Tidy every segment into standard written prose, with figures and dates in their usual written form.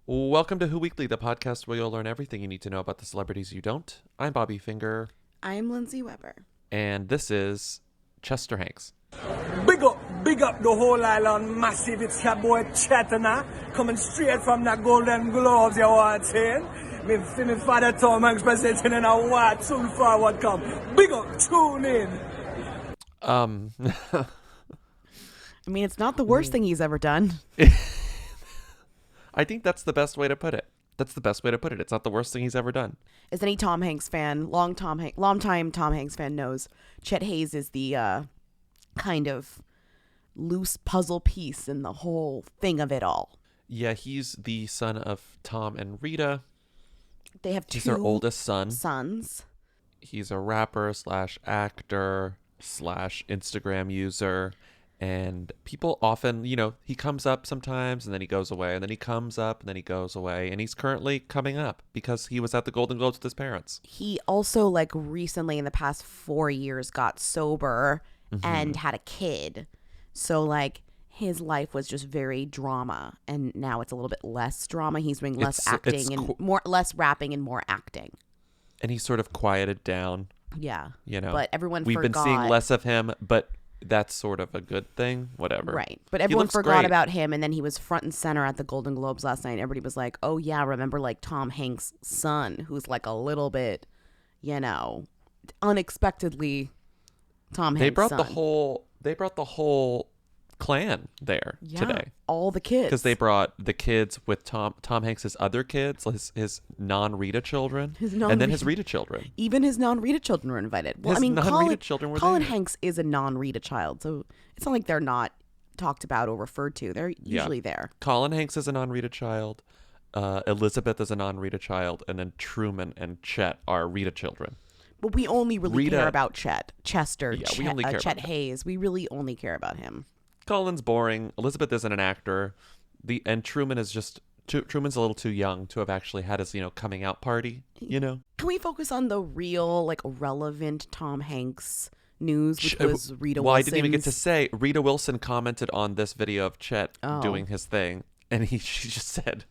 Welcome to Who Weekly, the podcast where you'll learn everything you need to know about the celebrities you don't. I'm Bobby Finger. I'm Lindsay Weber. And this is Chester Hanks. Big up the whole island massive. It's your boy Chetana, coming straight from the Golden Globes, you want saying? Me father Tom Hanks presenting in a what soon forward come. Big up, tune in. I mean, it's not the worst thing he's ever done. I think that's the best way to put it. It's not the worst thing he's ever done. As any Tom Hanks fan, long-time Tom Hanks fan knows, Chet Haze is the kind of loose puzzle piece in the whole thing of it all. Yeah, he's the son of Tom and Rita. They have He's their oldest sons. He's a rapper / actor / Instagram user. And people often, he comes up sometimes and then he goes away, and then he comes up and then he goes away. And he's currently coming up because he was at the Golden Globes with his parents. He also, recently in the past 4 years got sober and had a kid. So, his life was just very drama. And now it's a little bit less drama. He's doing less less rapping and more acting. And he's sort of quieted down. Yeah. But everyone We've forgot. been seeing less of him, but that's sort of a good thing. Whatever. Right. But everyone forgot about him, and then he was front and center at the Golden Globes last night. Everybody was like, oh yeah, remember Tom Hanks' son, who's a little bit, unexpectedly Tom Hanks' son. They brought the whole clan there today. All the kids. Because they brought the kids with Tom Hanks' other kids, his non-Rita children, and then his Rita children. Even his non-Rita children were invited. Well, his non-Rita children were Colin there. Hanks is a non-Rita child, so it's not like they're not talked about or referred to. They're usually there. Colin Hanks is a non-Rita child. Elizabeth is a non-Rita child, and then Truman and Chet are Rita children. But we only really care about Chester, we only care Chet about Haze. We really only care about him. Colin's boring. Elizabeth isn't an actor. And Truman is Truman's a little too young to have actually had his, coming out party, Can we focus on the real, relevant Tom Hanks news, which was Rita Wilson? Well, I didn't even get to say, Rita Wilson commented on this video of Chet doing his thing, and she just said,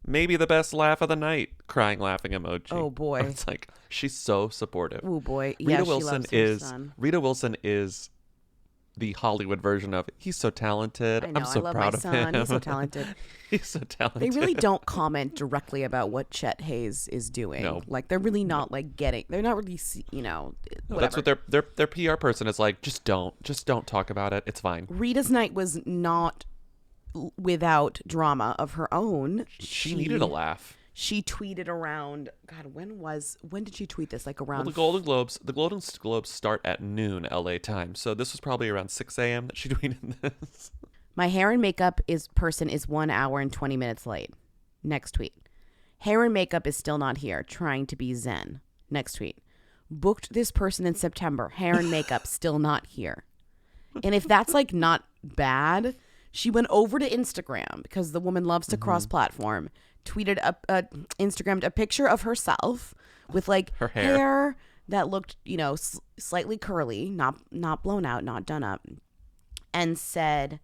maybe the best laugh of the night, crying, laughing emoji. Oh, boy. It's she's so supportive. Oh, boy. Rita Wilson is the Hollywood version of he's so talented. I know, I'm so I love proud my of son. him. He's so talented. He's so talented. They really don't comment directly about what Chet Haze is doing. No. They're really not getting. They're not really, No, whatever. that's what their PR person is like. Just don't talk about it. It's fine. Rita's night was not without drama of her own. She needed a laugh. She tweeted around. God, when did she tweet this? Around. Well, the Golden Globes start at noon LA time, so this was probably around 6 a.m. that she tweeted this. My hair and makeup person is 1 hour and 20 minutes late. Next tweet. Hair and makeup is still not here. Trying to be zen. Next tweet. Booked this person in September. Hair and makeup still not here. And if that's not bad, she went over to Instagram because the woman loves to cross-platform. Tweeted Instagrammed a picture of herself with her hair that looked, slightly curly, not blown out, not done up, and said,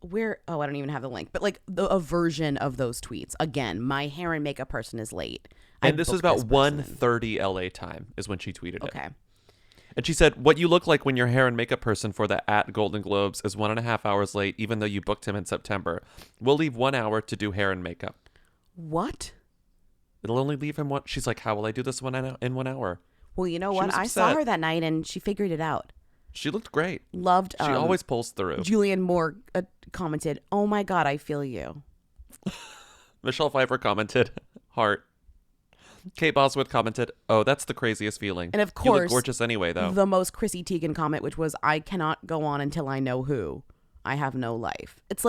I don't even have the link, but a version of those tweets. Again, my hair and makeup person is late. And this was about 1:30 LA time is when she tweeted it. Okay. And she said, what you look like when your hair and makeup person for the @Golden Globes is 1.5 hours late, even though you booked him in September. We'll leave 1 hour to do hair and makeup. What? It'll only leave him one. She's like, how will I do this in 1 hour? Well, you know what? I saw her that night and she figured it out. She looked great. Loved. She always pulls through. Julianne Moore commented, "Oh my God, I feel you." Michelle Pfeiffer commented, "Heart." Kate Bosworth commented, "Oh, that's the craziest feeling." And of course, you look gorgeous anyway, though. The most Chrissy Teigen comment, which was, "I cannot go on until I know who. I have no life." It's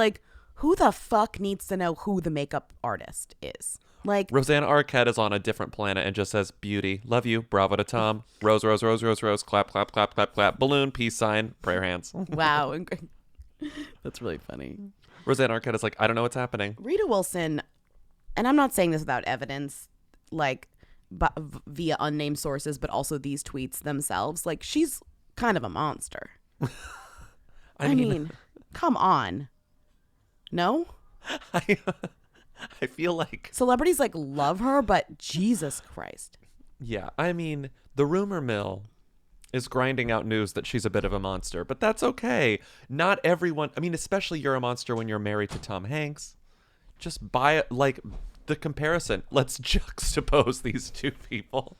who the fuck needs to know who the makeup artist is? Rosanna Arquette is on a different planet and just says, "Beauty, love you, bravo to Tom, rose, rose, rose, rose, rose, clap, clap, clap, clap, clap, balloon, peace sign, prayer hands." Wow. That's really funny. Rosanna Arquette is like, I don't know what's happening. Rita Wilson, and I'm not saying this without evidence, via unnamed sources, but also these tweets themselves, she's kind of a monster. I mean, come on. No? I feel like, Celebrities like love her, but Jesus Christ. yeah, I mean, the rumor mill is grinding out news that she's a bit of a monster, but that's okay. Not everyone, I mean, especially you're a monster when you're married to Tom Hanks. Just buy it, like, the comparison. Let's juxtapose these two people.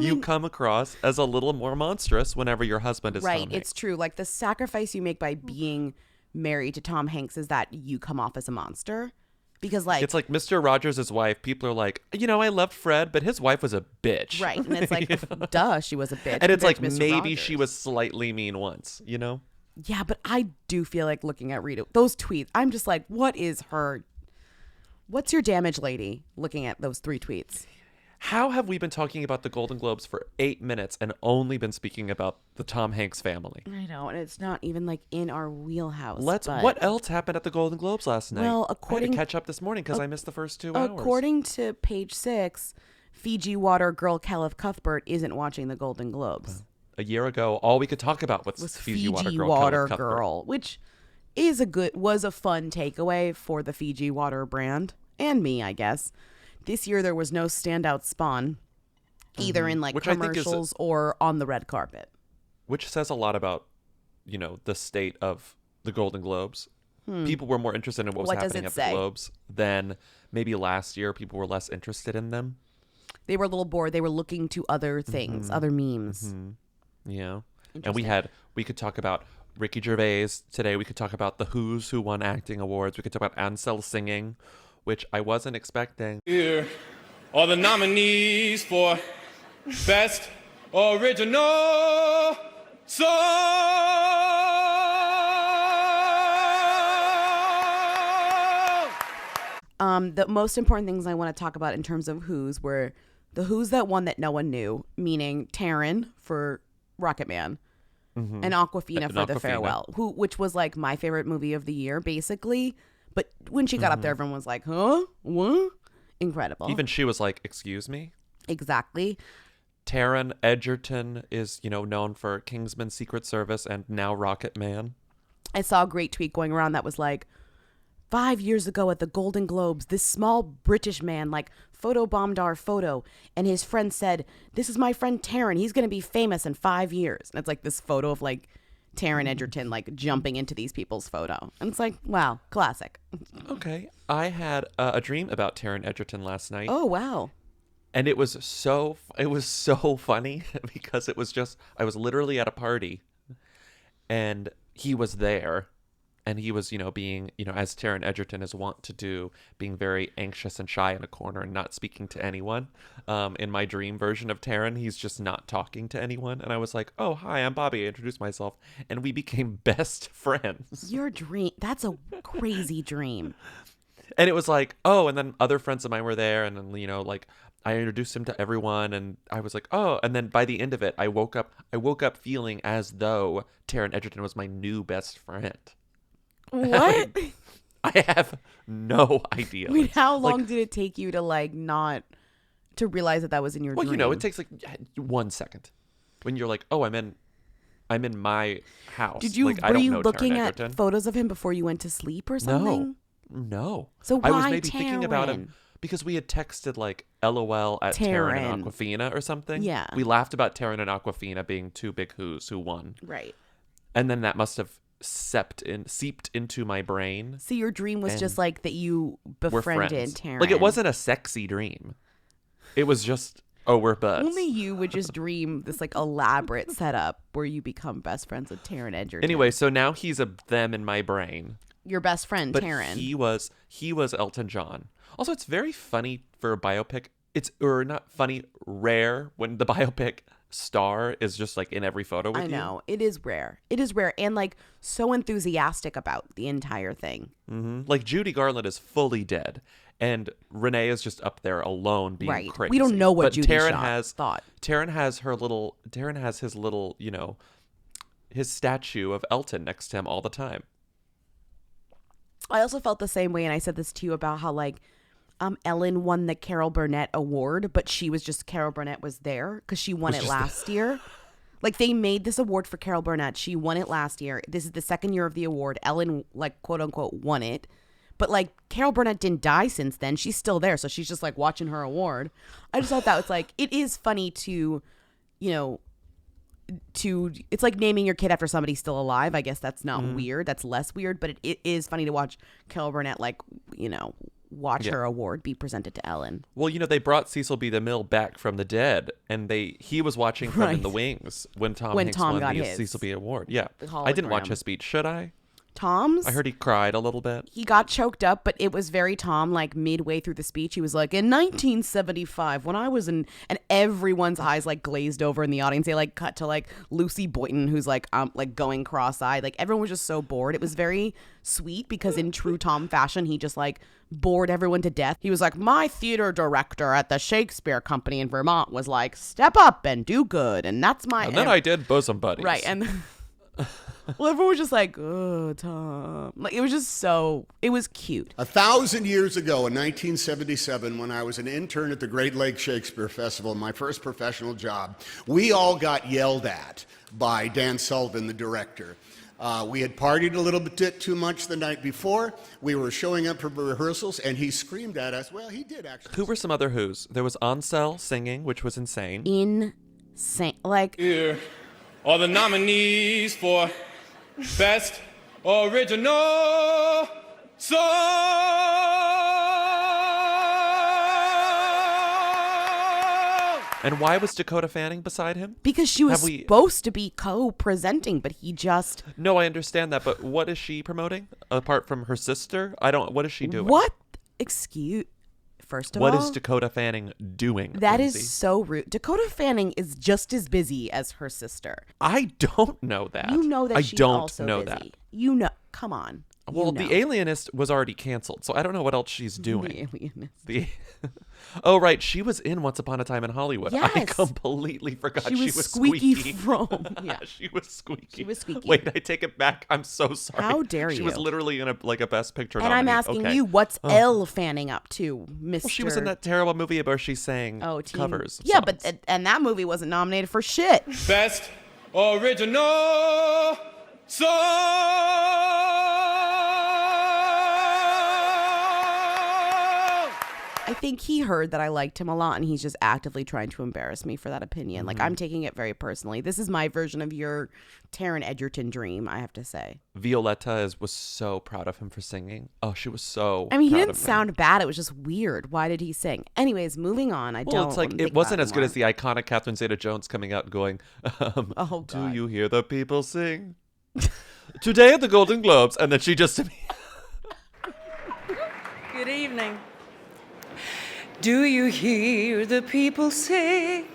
You come across as a little more monstrous whenever your husband is right. Tom Hanks. It's true. Like the sacrifice you make by being married to Tom Hanks is that you come off as a monster. Because like it's like Mr. Rogers' wife. People are like, I loved Fred, but his wife was a bitch. right. And it's like, duh, she was a bitch. And it's like compared to Mr. maybe Rogers. she was slightly mean once, Yeah, but I do feel like looking at Rita, those tweets, I'm just like, what's your damage, lady? Looking at those 3 tweets. How have we been talking about the Golden Globes for 8 minutes and only been speaking about the Tom Hanks family? I know, and it's not even like in our wheelhouse. What else happened at the Golden Globes last night? Well, I had to catch up this morning because I missed the first 2 hours. According to page 6, Fiji water girl Kenneth Cuthbert isn't watching the Golden Globes. A year ago, all we could talk about was Fiji water girl. Kenneth Cuthbert. Which was a fun takeaway for the Fiji water brand and me, I guess. This year there was no standout spawn, either in like Which I think commercials or on the red carpet. Which says a lot about, the state of the Golden Globes. People were more interested in what was happening at the Globes than maybe last year. People were less interested in them. They were a little bored. They were looking to other things, other memes. Yeah. And we could talk about Ricky Gervais today. We could talk about the Who's who won acting awards. We could talk about Ansel singing, which I wasn't expecting. Here are the nominees for Best Original Song! The most important things I want to talk about in terms of Who's were the Who's that won that no one knew, meaning Taron for Rocketman and Awkwafina for The Farewell, which was like my favorite movie of the year, basically. But when she got up there, everyone was like, huh? What? Incredible. Even she was like, excuse me? Exactly. Taron Egerton is, known for Kingsman Secret Service and now Rocket Man. I saw a great tweet going around that was like, 5 years ago at the Golden Globes, this small British man like photobombed our photo, and his friend said, "This is my friend Taron. He's going to be famous in 5 years." And it's like this photo of like Taron Egerton like jumping into these people's photo. And it's like, wow, classic. Okay. I had a dream about Taron Egerton last night. Oh, wow. And it was so funny because I was literally at a party and he was there. And he was, being, as Taron Egerton is wont to do, being very anxious and shy in a corner and not speaking to anyone. In my dream version of Taron, he's just not talking to anyone. And I was like, oh, hi, I'm Bobby. I introduced myself. And we became best friends. Your dream. That's a crazy dream. And it was like, oh, and then other friends of mine were there. And then, I introduced him to everyone. And I was like, oh. And then by the end of it, I woke up feeling as though Taron Egerton was my new best friend. What? I have no idea. Wait, how long did it take you to like not to realize that was in your dream? Well, it takes like 1 second. When you're like, oh, I'm in my house. Did you like, were you looking at photos of him before you went to sleep or something? No. So why I was maybe Taron? thinking about him because we had texted like LOL at Taron and Awkwafina or something. Yeah. We laughed about Taron and Awkwafina being two big Who's who won. Right. And then that must have seeped into my brain. So your dream was just like that you befriended Taron. Like it wasn't a sexy dream. It was just, oh, we're buds. Only you would just dream this like elaborate setup where you become best friends with Taron Egerton. Anyway, so now he's a them in my brain. Your best friend, But Taron. he was Elton John. Also, it's very funny for a biopic. Or not funny, rare when the biopic star is just like in every photo with you. I know. It is rare. It is rare and like so enthusiastic about the entire thing. Mm-hmm. Like Judy Garland is fully dead. And Renee is just up there alone being Right. crazy. We don't know what but Judy Taron thought. Taron has his little, his statue of Elton next to him all the time. I also felt the same way, and I said this to you about how like Ellen won the Carol Burnett Award, but Carol Burnett was there because she won it last year. Like they made this award for Carol Burnett. She won it last year. This is the second year of the award. Ellen, like quote unquote, won it, But like Carol Burnett didn't die since then. She's still there. So she's just like watching her award. I just thought that was like, it is funny to, you know, it's like naming your kid after somebody still alive. I guess that's not weird. That's less weird. But it is funny to watch Carol Burnett, like, you know, watch her award be presented to Ellen. Well, you know, they brought Cecil B. DeMille back from the dead, and he was watching from in the wings when Tom Hanks won got the his. Cecil B. Award. Yeah. The I didn't watch hologram. his speech. Should I? Tom's? I heard he cried a little bit. He got choked up, but it was very Tom, like midway through the speech. He was like, in 1975, when I was in, and everyone's eyes like glazed over in the audience. They like cut to like Lucy Boynton, who's like going cross-eyed. Like everyone was just so bored. It was very sweet because in true Tom fashion, he just like bored everyone to death. He was like, my theater director at the Shakespeare Company in Vermont was like, step up and do good. And that's my... And then I did Bosom Buddies. Right, and... Well, everyone was just like, oh, Tom. Like, it was just so, it was cute. 1,000 years ago in 1977, when I was an intern at the Great Lakes Shakespeare Festival, my first professional job, we all got yelled at by Dan Sullivan, the director. We had partied a little bit too much the night before. We were showing up for rehearsals, and he screamed at us. Well, he did actually. Who were some other who's? There was Ansel singing, which was insane. Insane. Like, Here are the nominees for Best Original Song. And why was Dakota Fanning beside him? because she was Have we- supposed to be co-presenting, but he just... No, I understand that, but what is she promoting apart from her sister? What is she doing? What? Excuse... First of What all... is Dakota Fanning doing? That Lindsay? is so rude. Dakota Fanning is just as busy as her sister. I don't know that. You know that I she's don't also know busy. that. You know. Come on. Well, You know. The Alienist was already canceled, so I don't know what else she's doing. The Alienist. Oh, right. She was in Once Upon a Time in Hollywood. I Yes. completely forgot She was squeaky. from. Yeah. She was squeaky. She was squeaky. Wait, I take it back. I'm so sorry. How dare She was you. literally in a Best Picture And I'm nominee. asking Okay. you, what's Elle Fanning up to, Mr. Well, she was in that terrible movie where she sang Teen- covers. of Yeah, but songs. and that movie wasn't nominated for shit. Best Original Song. I think he heard that I liked him a lot, and he's just actively trying to embarrass me for that opinion. Like, I'm taking it very personally. This is my version of your Taron Egerton dream, I have to say. Violetta was so proud of him for singing. Oh, she was so I mean, he proud didn't of him. sound bad. It was just weird. Why did he sing? Anyways, moving on. Well, it's like it wasn't as good as the iconic Catherine Zeta-Jones coming out and going, Oh, do God. you hear the people sing? Today at the Golden Globes. And then she just... Good evening. Do you hear the people sing?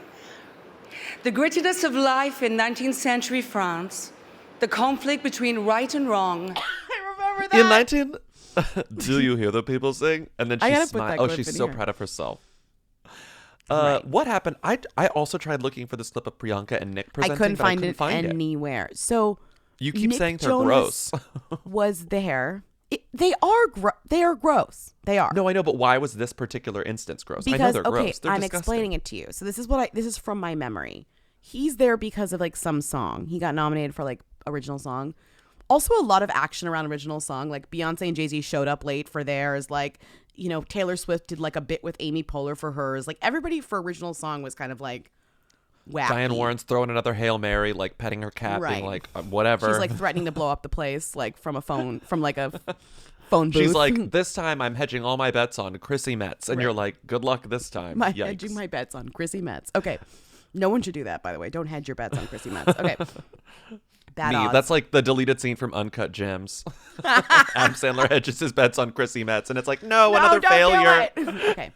The grittiness of life in 19th century France, the conflict between right and wrong. I remember that. In 19... Do you hear the people sing? And then I she gotta put smiled. that Oh, clip she's in so here. proud of herself. Right. What happened? I also tried looking for this clip of Priyanka and Nick I presenting, couldn't but find I it couldn't find anywhere. So You keep Nick saying they're Jonas gross. was there. They are gross. They are. No, I know, but why was this particular instance gross? I know Because they're gross. They're I'm disgusting. explaining it to you. So this is from my memory. He's there because of like some song. He got nominated for like original song. Also a lot of action around original song. Like Beyonce and Jay-Z showed up late for theirs. Like, you know, Taylor Swift did like a bit with Amy Poehler for hers. Like everybody for original song was kind of like wacky. Diane Warren's throwing another Hail Mary, like petting her cat, Right. being like, whatever. She's like threatening to blow up the place, like from a phone, from like a phone booth. She's like, this time I'm hedging all my bets on Chrissy Metz. And Right. you're like, good luck this time. Yikes. hedging my bets on Chrissy Metz. Okay. No one should do that, by the way. Don't hedge your bets on Chrissy Metz. Okay. Bad Me. odds. That's like the deleted scene from Uncut Gems. Adam Sandler hedges his bets on Chrissy Metz. And it's like, no, another don't failure. do it. Okay.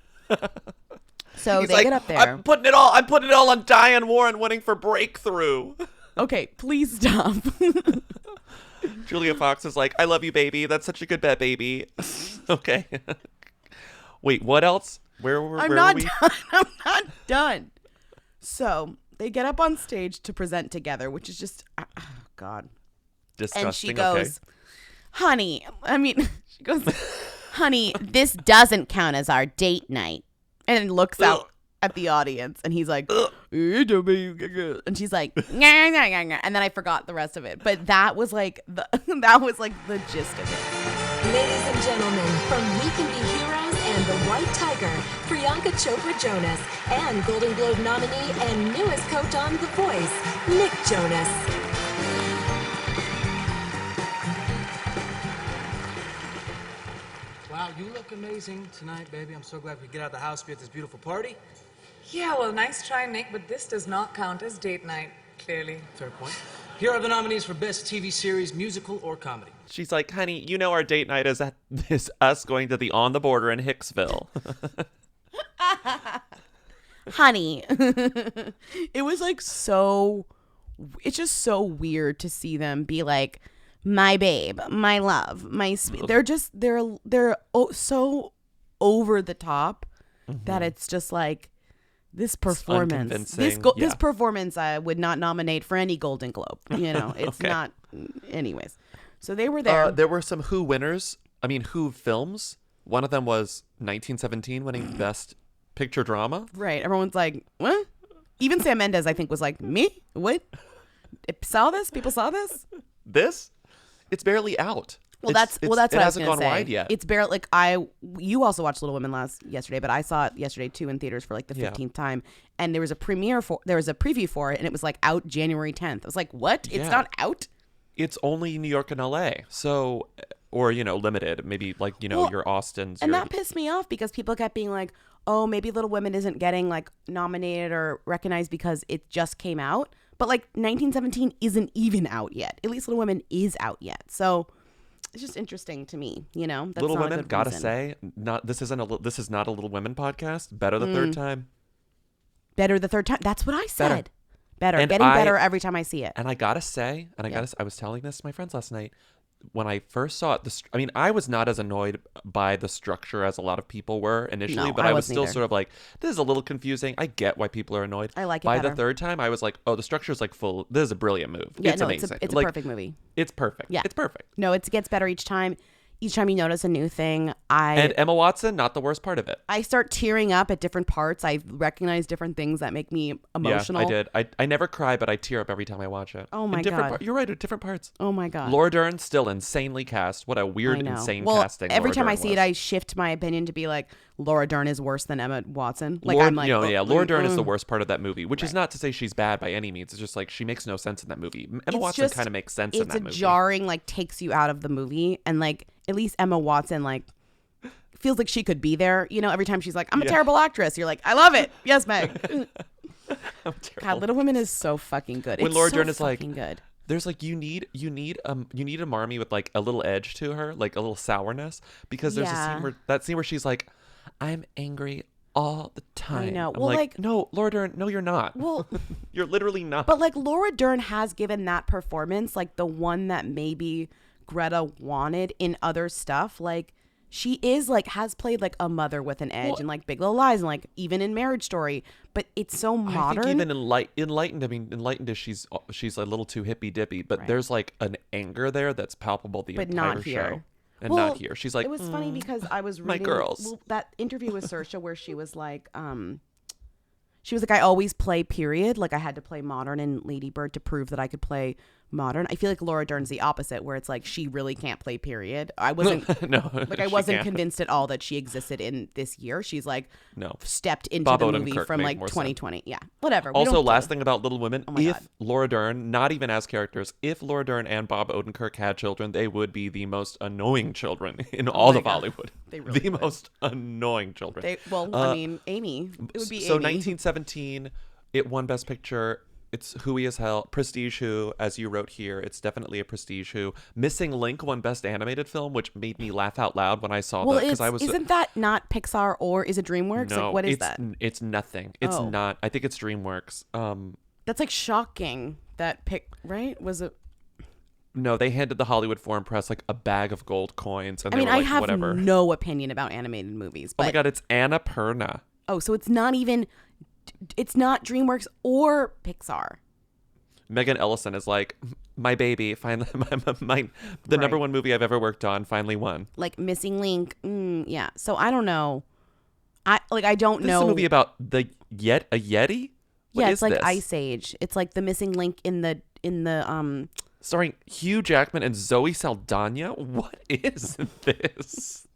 So He's they like, get up there. I'm putting it all on Diane Warren winning for Breakthrough. Okay, please stop. Julia Fox is like, I love you, baby. That's such a good bet, baby. Okay. Wait, what else? Where were I'm where not were we? done. I'm not done. So they get up on stage to present together, which is just, oh, God. Disgusting. And she okay. goes, honey, she goes, honey, this doesn't count as our date night. And then looks out at the audience and he's like, and she's like, "Nyah, nyah, nyah, nyah." And then I forgot the rest of it. But that was like the gist of it. Ladies and gentlemen, from We Can Be Heroes and The White Tiger, Priyanka Chopra Jonas, and Golden Globe nominee and newest coach on The Voice, Nick Jonas. Wow, you look amazing tonight, baby. I'm so glad we get out of the house, be at this beautiful party. Yeah, well, nice try, Nick, but this does not count as date night, clearly. Fair point. Here are the nominees for Best TV Series, Musical, or Comedy. She's like, honey, you know our date night is us going to the On the Border in Hicksville. Honey. It was like it's just so weird to see them be like, my babe, my love, my sweet. They're so over the top that it's just like this performance. This performance I would not nominate for any Golden Globe. You know, it's not. Anyways, so they were there. There were some Who winners. I mean, Who films. One of them was 1917 winning Best Picture Drama. Right. Everyone's like, what? Even Sam Mendes, I think, was like, me? What? Saw this? People saw this? This? It's barely out. Well, that's what I was going to say. It hasn't gone wide yet. It's barely like you also watched Little Women yesterday, but I saw it yesterday too in theaters for like the 15th time, and there was a preview for it, and it was like out January 10th. I was like, what? It's not out? It's only New York and LA. So, or limited, maybe like your Austins. And that pissed me off because people kept being like, oh, maybe Little Women isn't getting like nominated or recognized because it just came out. But like 1917 isn't even out yet. At least Little Women is out yet. So it's just interesting to me, That's Little not Women, a good gotta reason. say, this is not a Little Women podcast. Better the third time. Better the third time. That's what I said. Better. And Getting better every time I see it. And I gotta say, I was telling this to my friends last night. When I first saw it, I was not as annoyed by the structure as a lot of people were initially, but I was still sort of like, this is a little confusing. I get why people are annoyed. I like it By better. the third time, I was like, oh, the structure is like full. This is a brilliant move. Yeah, It's amazing. It's a like, perfect movie. It's perfect. Yeah. It's perfect. No, it gets better each time. Each time you notice a new thing, And Emma Watson, not the worst part of it. I start tearing up at different parts. I recognize different things that make me emotional. Yeah, I did. I never cry, but I tear up every time I watch it. Oh my God. You're right, at different parts. Oh my God. Laura Dern, still insanely cast. What a weird, insane casting. Every Laura time Dern I see it, was. I shift my opinion to be like, Laura Dern is worse than Emma Watson. Like, Laura, I'm like, Laura Dern is the worst part of that movie, which is not to say she's bad by any means. It's just like she makes no sense in that movie. Emma Watson kind of makes sense in that movie. It's jarring, like takes you out of the movie, and like at least Emma Watson like feels like she could be there. Every time she's like, I'm a terrible actress. You're like, I love it. Yes, Meg. God, Little Women is so fucking good. When it's Laura so Dern is like, good. There's like you need a Marmee with like a little edge to her, like a little sourness, because there's a scene where she's like, I'm angry all the time. I know. I'm Well, like, no, Laura Dern, no, you're not. Well, you're literally not. But like Laura Dern has given that performance, like the one that maybe Greta wanted in other stuff. Like she is like has played like a mother with an edge and like Big Little Lies and like even in Marriage Story. But it's so modern. I think even Enlightened. I mean, Enlightened is she's a little too hippy dippy, but there's like an anger there that's palpable the but entire not here. show. And not here. She's like, it was funny because I was reading my girls. That interview with Saoirse where she was like, I always play period. Like I had to play modern in Lady Bird to prove that I could play modern. I feel like Laura Dern's the opposite, where it's like she really can't play period. I wasn't I wasn't convinced at all that she existed in this year. She's like stepped into Bob the Odenkirk movie from like 2020. Yeah, whatever. Also, last thing about Little Women, God. Laura Dern, not even as characters, if Laura Dern and Bob Odenkirk had children, they would be the most annoying children in all of Hollywood. They really would. Most annoying children. I mean, Amy. It would be so Amy. 1917, it won Best Picture. It's hooey as hell. Prestige Who, as you wrote here, it's definitely a Prestige Who. Missing Link won Best Animated Film, which made me laugh out loud when I saw that. Because I was isn't that not Pixar or is it DreamWorks? No, like, what is that? It's nothing. It's not. I think it's DreamWorks. That's like shocking. That right? Was it? No, they handed the Hollywood Foreign Press like a bag of gold coins, and I mean, were like, I have whatever. no opinion about animated movies. But, oh my God, it's Annapurna. Oh, so it's not even. It's not DreamWorks or Pixar. Megan Ellison is like, my baby, finally, the number one movie I've ever worked on, finally won. Like Missing Link, yeah. So I don't know. I don't know. This is a movie about a Yeti. What yeah, is it's like this? Ice Age. It's like the missing link in the starring Hugh Jackman and Zoe Saldana. What is this?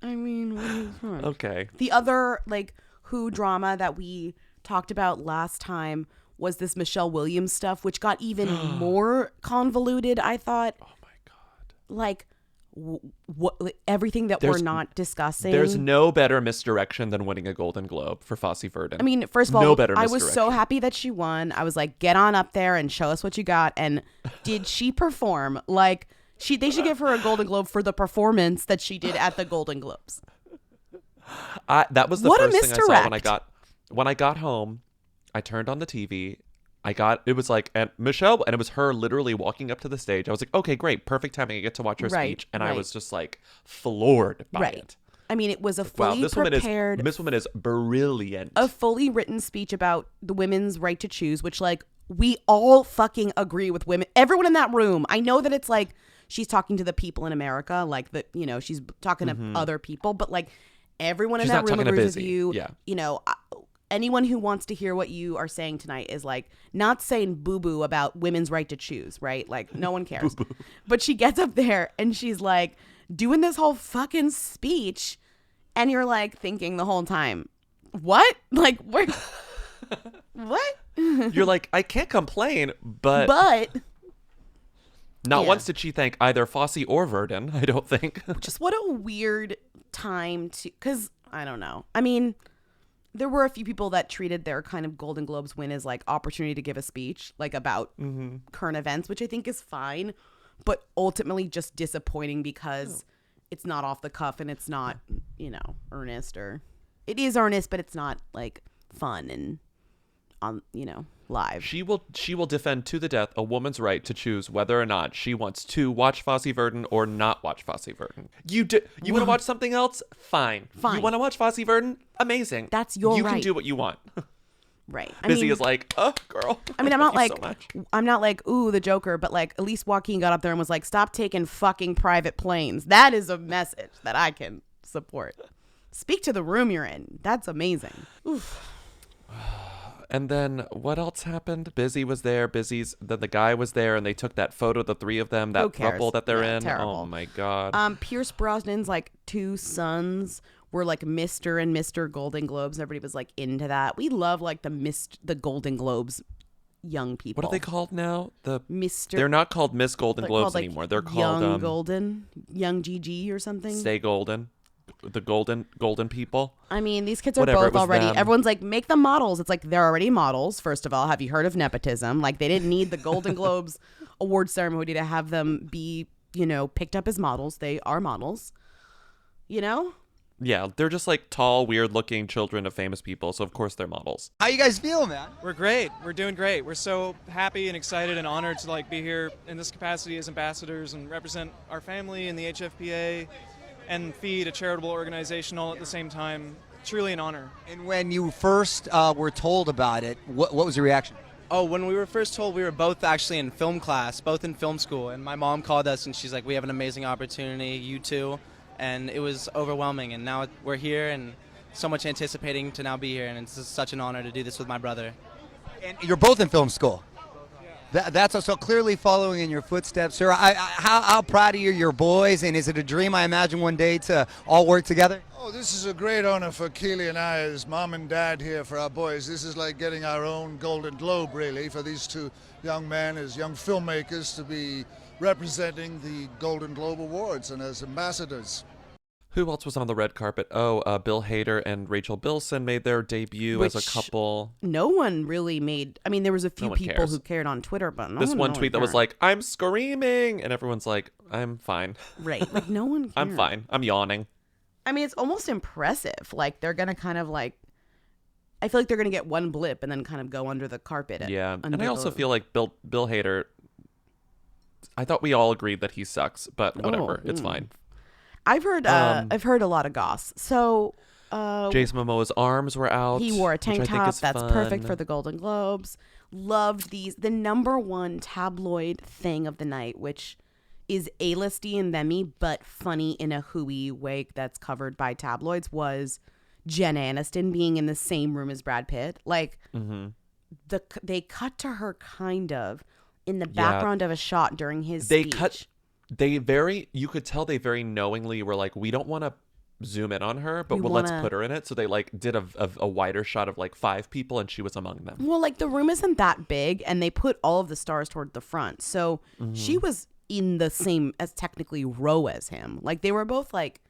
I mean, what is that? Okay. The other like Who drama that we talked about last time was this Michelle Williams stuff, which got even more convoluted. I thought. Oh my god! Like, what everything that we're not discussing. There's no better misdirection than winning a Golden Globe for Fosse Verdon. I mean, first of all, no better I was so happy that she won. I was like, get on up there and show us what you got. And did she perform? Like, they should give her a Golden Globe for the performance that she did at the Golden Globes. That was the What a first thing I saw misdirect. when I got home. I turned on the TV. It was like, and Michelle, and it was her literally walking up to the stage. I was like, okay, great, perfect timing. I get to watch her speech. And I was just like floored by it. I mean, it was a Wow, fully this prepared, woman is brilliant. a fully written speech about the women's right to choose, which like we all fucking agree with women. Everyone in that room. I know that it's like she's talking to the people in America, like the, you know, she's talking to other people, but like everyone in She's that not room talking to agrees with busy. you. Yeah. You know, anyone who wants to hear what you are saying tonight is like not saying boo-boo about women's right to choose, right? Like no one cares. But she gets up there and she's like doing this whole fucking speech, and you're like thinking the whole time, what? Like where? What? You're like, I can't complain, but not yeah. once did she thank either Fosse or Verdon, I don't think. Just what a weird time to, because I don't know. I mean, there were a few people that treated their kind of Golden Globes win as like opportunity to give a speech like about current events, which I think is fine, but ultimately just disappointing because it's not off the cuff and it's not, you know, earnest, or it is earnest, but it's not like fun and on, you know, live. She will defend to the death a woman's right to choose whether or not she wants to watch Fosse Verdon or not watch Fosse Verdon. You want to watch something else? Fine. You want to watch Fosse Verdon? Amazing. That's your You right. can do what you want. Right. Busy is like, oh, girl. I mean, I'm not Thank like, you so much. I'm not like, ooh, the Joker, but like, at least Joaquin got up there and was like, stop taking fucking private planes. That is a message that I can support. Speak to the room you're in. That's amazing. Oof. And then what else happened? Busy was there. Then the guy was there, and they took that photo, the three of them, Who that cares? throuple that they're Yeah, in. terrible. Oh my god. Pierce Brosnan's like two sons were like Mr. and Mr. Golden Globes. Everybody was like into that. We love like the Golden Globes young people. What are they called now? Mr. They're not called Miss Golden They're Globes called, like, anymore. They're called Young Golden, Young GG or something. Stay Golden. The golden people. I mean, these kids are Whatever, it both was already. them. Everyone's like, make them models. It's like they're already models. First of all, have you heard of nepotism? Like they didn't need the Golden Globes award ceremony to have them be, you know, picked up as models. They are models. You know? Yeah, they're just like tall, weird-looking children of famous people, so of course they're models. How you guys feel, man? We're great. We're doing great. We're so happy and excited and honored to like be here in this capacity as ambassadors and represent our family and the HFPA and feed a charitable organization all at the same time. Truly an honor. And when you first were told about it, what was your reaction? Oh, when we were first told, we were both actually in film class, both in film school, and my mom called us and she's like, we have an amazing opportunity, you too. And it was overwhelming, and now we're here and so much anticipating to now be here, and it's just such an honor to do this with my brother. And you're both in film school. That's so clearly following in your footsteps, sir. How proud of your boys, and is it a dream, I imagine, one day to all work together? Oh, this is a great honor for Keely and I as mom and dad here for our boys. This is like getting our own Golden Globe, really, for these two young men as young filmmakers to be representing the Golden Globe Awards and as ambassadors. Who else was on the red carpet? Oh, Bill Hader and Rachel Bilson made their debut as a couple. No one really made. I mean, there was a few people cares. who cared on Twitter, but This one tweet that was like, I'm screaming, and everyone's like, I'm fine. Right. Like, no one cared. I'm fine. I'm yawning. I mean, it's almost impressive. Like, they're going to kind of like, I feel like they're going to get one blip and then kind of go under the carpet. Yeah. And I also feel like Bill Hader, I thought we all agreed that he sucks, but whatever. It's fine. I've heard a lot of goss. So Jason Momoa's arms were out. he wore a tank which I think top. is That's fun. perfect for the Golden Globes. Loved these. The number one tabloid thing of the night, which is A-listy and themmy, but funny in a hooey way that's covered by tabloids, was Jen Aniston being in the same room as Brad Pitt. Like, they cut to her kind of, in the background of a shot during his They speech. you could tell they very knowingly were like, we don't want to zoom in on her, but let's put her in it. So they like did a wider shot of like 5 people, and she was among them. Well, like the room isn't that big, and they put all of the stars toward the front. So she was in the same as technically row as him. Like they were both like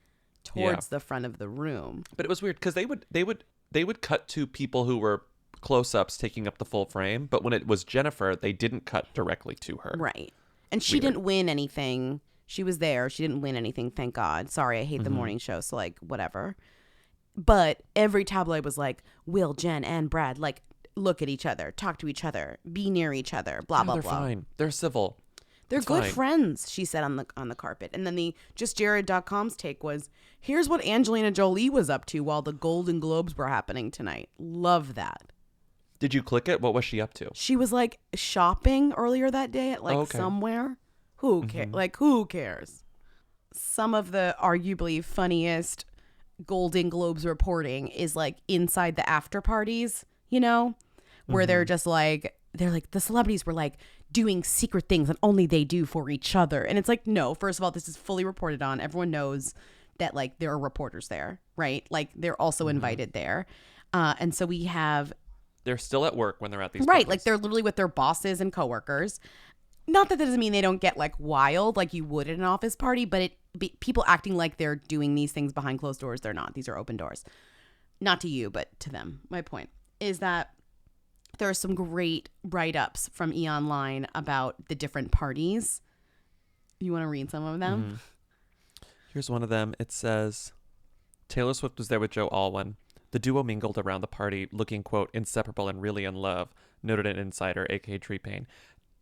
towards the front of the room. But it was weird because they would cut to people who were close-ups taking up the full frame, but when it was Jennifer, they didn't cut directly to her. Right. And she didn't win anything. She was there. She didn't win anything, thank God. Sorry, I hate the morning show, so like whatever. But every tabloid was like, Will, Jen, and Brad, like look at each other, talk to each other, be near each other, blah blah They're blah. fine. They're civil. They're It's good fine. friends, she said on the carpet. And then the JustJared.com's take was, here's what Angelina Jolie was up to while the Golden Globes were happening tonight. Love that. Did you click it? What was she up to? She was like shopping earlier that day at like somewhere. Who cares? Like who cares? Some of the arguably funniest Golden Globes reporting is like inside the after parties, you know, where they're just like the celebrities were like doing secret things that only they do for each other. And it's like, no, first of all, this is fully reported on. Everyone knows that like there are reporters there, right? Like they're also invited there. And so we have They're still at work when they're at these right, parties. like they're literally with their bosses and coworkers. Not that doesn't mean they don't get like wild like you would at an office party, but people acting like they're doing these things behind closed doors. They're not. These are open doors. Not to you, but to them. My point is that there are some great write-ups from E! Online about the different parties. You want to read some of them? Here's one of them. It says, Taylor Swift was there with Joe Alwyn. The duo mingled around the party, looking, quote, inseparable and really in love, noted an insider, a.k.a. Tree Payne.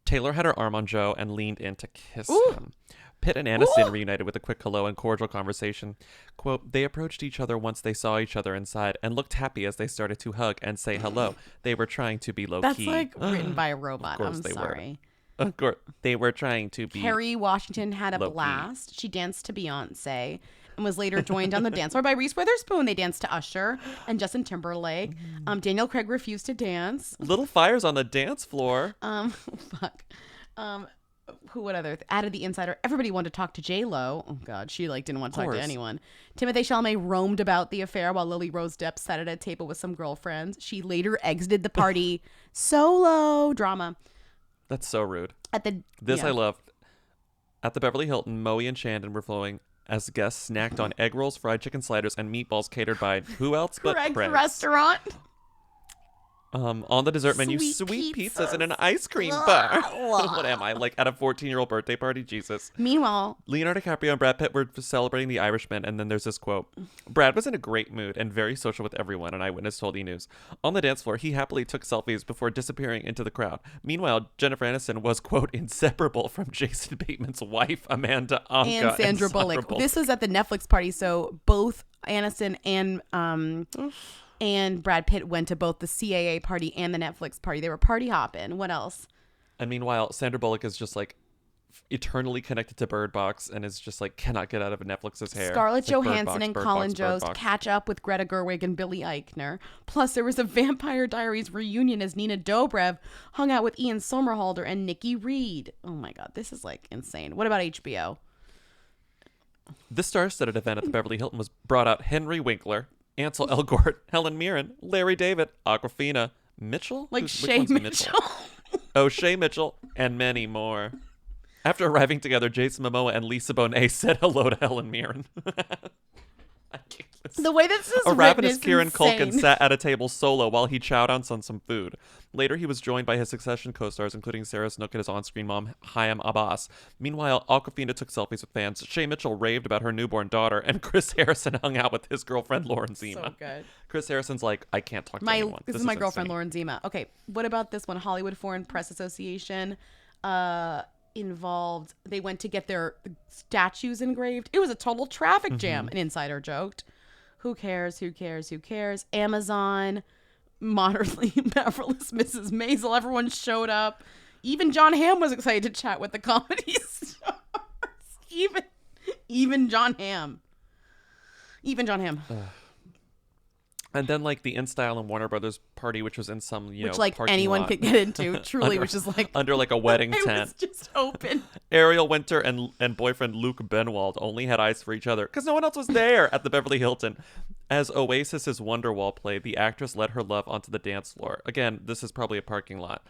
Taylor had her arm on Joe and leaned in to kiss him. Pitt and Aniston reunited with a quick hello and cordial conversation. Quote, they approached each other once they saw each other inside and looked happy as they started to hug and say hello. They were trying to be low-key. That's like written by a robot. Of course I'm they sorry. were. Of course, they were trying to be Kerry Washington had a low-key. blast. She danced to Beyonce and was later joined on the dance floor by Reese Witherspoon. They danced to Usher and Justin Timberlake. Daniel Craig refused to dance. Little fires on the dance floor. Fuck. What other added the insider? Everybody wanted to talk to J-Lo. Oh God, she like didn't want to talk to anyone. Timothée Chalamet roamed about the affair while Lily Rose Depp sat at a table with some girlfriends. She later exited the party solo. Drama. That's so rude. I loved. At the Beverly Hilton, Moe and Shandon were flowing as guests snacked on egg rolls, fried chicken sliders, and meatballs catered by who else but Craig's Craig's restaurant. On the dessert menu, sweet pizzas and an ice cream bar. What am I, like at a 14-year-old birthday party? Jesus. Meanwhile, Leonardo DiCaprio and Brad Pitt were celebrating The Irishman, and then there's this quote. Brad was in a great mood and very social with everyone, an eyewitness told E! News. On the dance floor, he happily took selfies before disappearing into the crowd. Meanwhile, Jennifer Aniston was, quote, inseparable from Jason Bateman's wife, Amanda Anka, and Sandra Bullock. This was at the Netflix party, so both Aniston and Brad Pitt went to both the CAA party and the Netflix party. They were party hopping. What else? And meanwhile, Sandra Bullock is just like eternally connected to Bird Box and is just like cannot get out of Netflix's hair. Scarlett It's like Johansson and Colin Jost catch up with Greta Gerwig and Billy Eichner. Plus, there was a Vampire Diaries reunion as Nina Dobrev hung out with Ian Somerhalder and Nikki Reed. Oh my God, this is like insane. What about HBO? This star-studded event at the Beverly Hilton was brought out Henry Winkler, Ansel Elgort, Helen Mirren, Larry David, Awkwafina, Mitchell? Like Which Shay one's Mitchell. Oh, Shay Mitchell, and many more. After arriving together, Jason Momoa and Lisa Bonet said hello to Helen Mirren. I can't listen. The way this is A written ravenous is Kieran insane. Culkin sat at a table solo while he chowed on some food. Later, he was joined by his Succession co-stars, including Sarah Snook and his on-screen mom, Hayam Abbas. Meanwhile, Awkwafina took selfies with fans. Shay Mitchell raved about her newborn daughter, and Chris Harrison hung out with his girlfriend, Lauren Zima. So good. Chris Harrison's like, I can't talk to anyone. This is my girlfriend, insane. Lauren Zima. Okay, what about this one? Hollywood Foreign Press Association involved. They went to get their statues engraved. It was a total traffic jam, an insider joked. Who cares? Who cares? Who cares? Amazon, modernly marvelous Mrs. Maisel. Everyone showed up. Even John Hamm was excited to chat with the comedy stars. Even John Hamm. Even John Hamm. And then like the InStyle and Warner Brothers party, which was in some which like parking anyone lot could get into, truly, under, which is like under like a wedding it tent. was just open. Ariel Winter and boyfriend Luke Benwald only had eyes for each other because no one else was there at the Beverly Hilton. As Oasis's Wonderwall played, the actress led her love onto the dance floor. Again, this is probably a parking lot.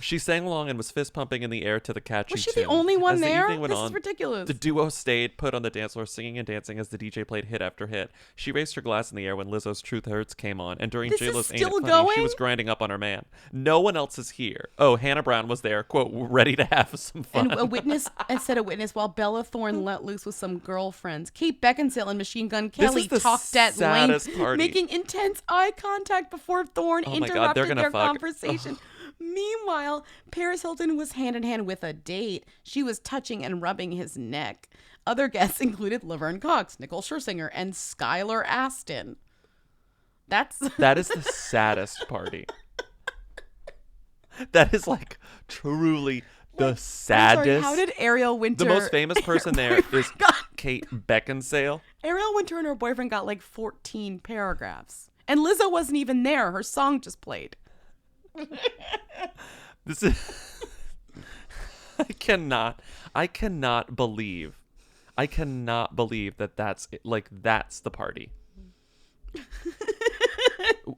She sang along and was fist pumping in the air to the catchy Was she tune. the only one As the there? evening went This is on, ridiculous. The duo stayed put on the dance floor, singing and dancing as the DJ played hit after hit. She raised her glass in the air when Lizzo's Truth Hurts came on, and during This is J-Lo's Ain't It still Funny, she going? was grinding up on her man. No one else is here. Oh, Hannah Brown was there, quote, ready to have some fun. And a witness while Bella Thorne let loose with some girlfriends. Kate Beckinsale and Machine Gun Kelly is the talked at length, saddest party. making intense eye contact before Thorne Oh my God, they're interrupted gonna their fuck. conversation. Meanwhile, Paris Hilton was hand in hand with a date. She was touching and rubbing his neck. Other guests included Laverne Cox, Nicole Scherzinger, and Skylar Astin. That is the saddest party. That is like truly the saddest. I'm sorry, how did Ariel Winter... The most famous person there is Kate Beckinsale. Ariel Winter and her boyfriend got like 14 paragraphs. And Lizzo wasn't even there. Her song just played. This is I cannot believe that that's it. Like that's the party.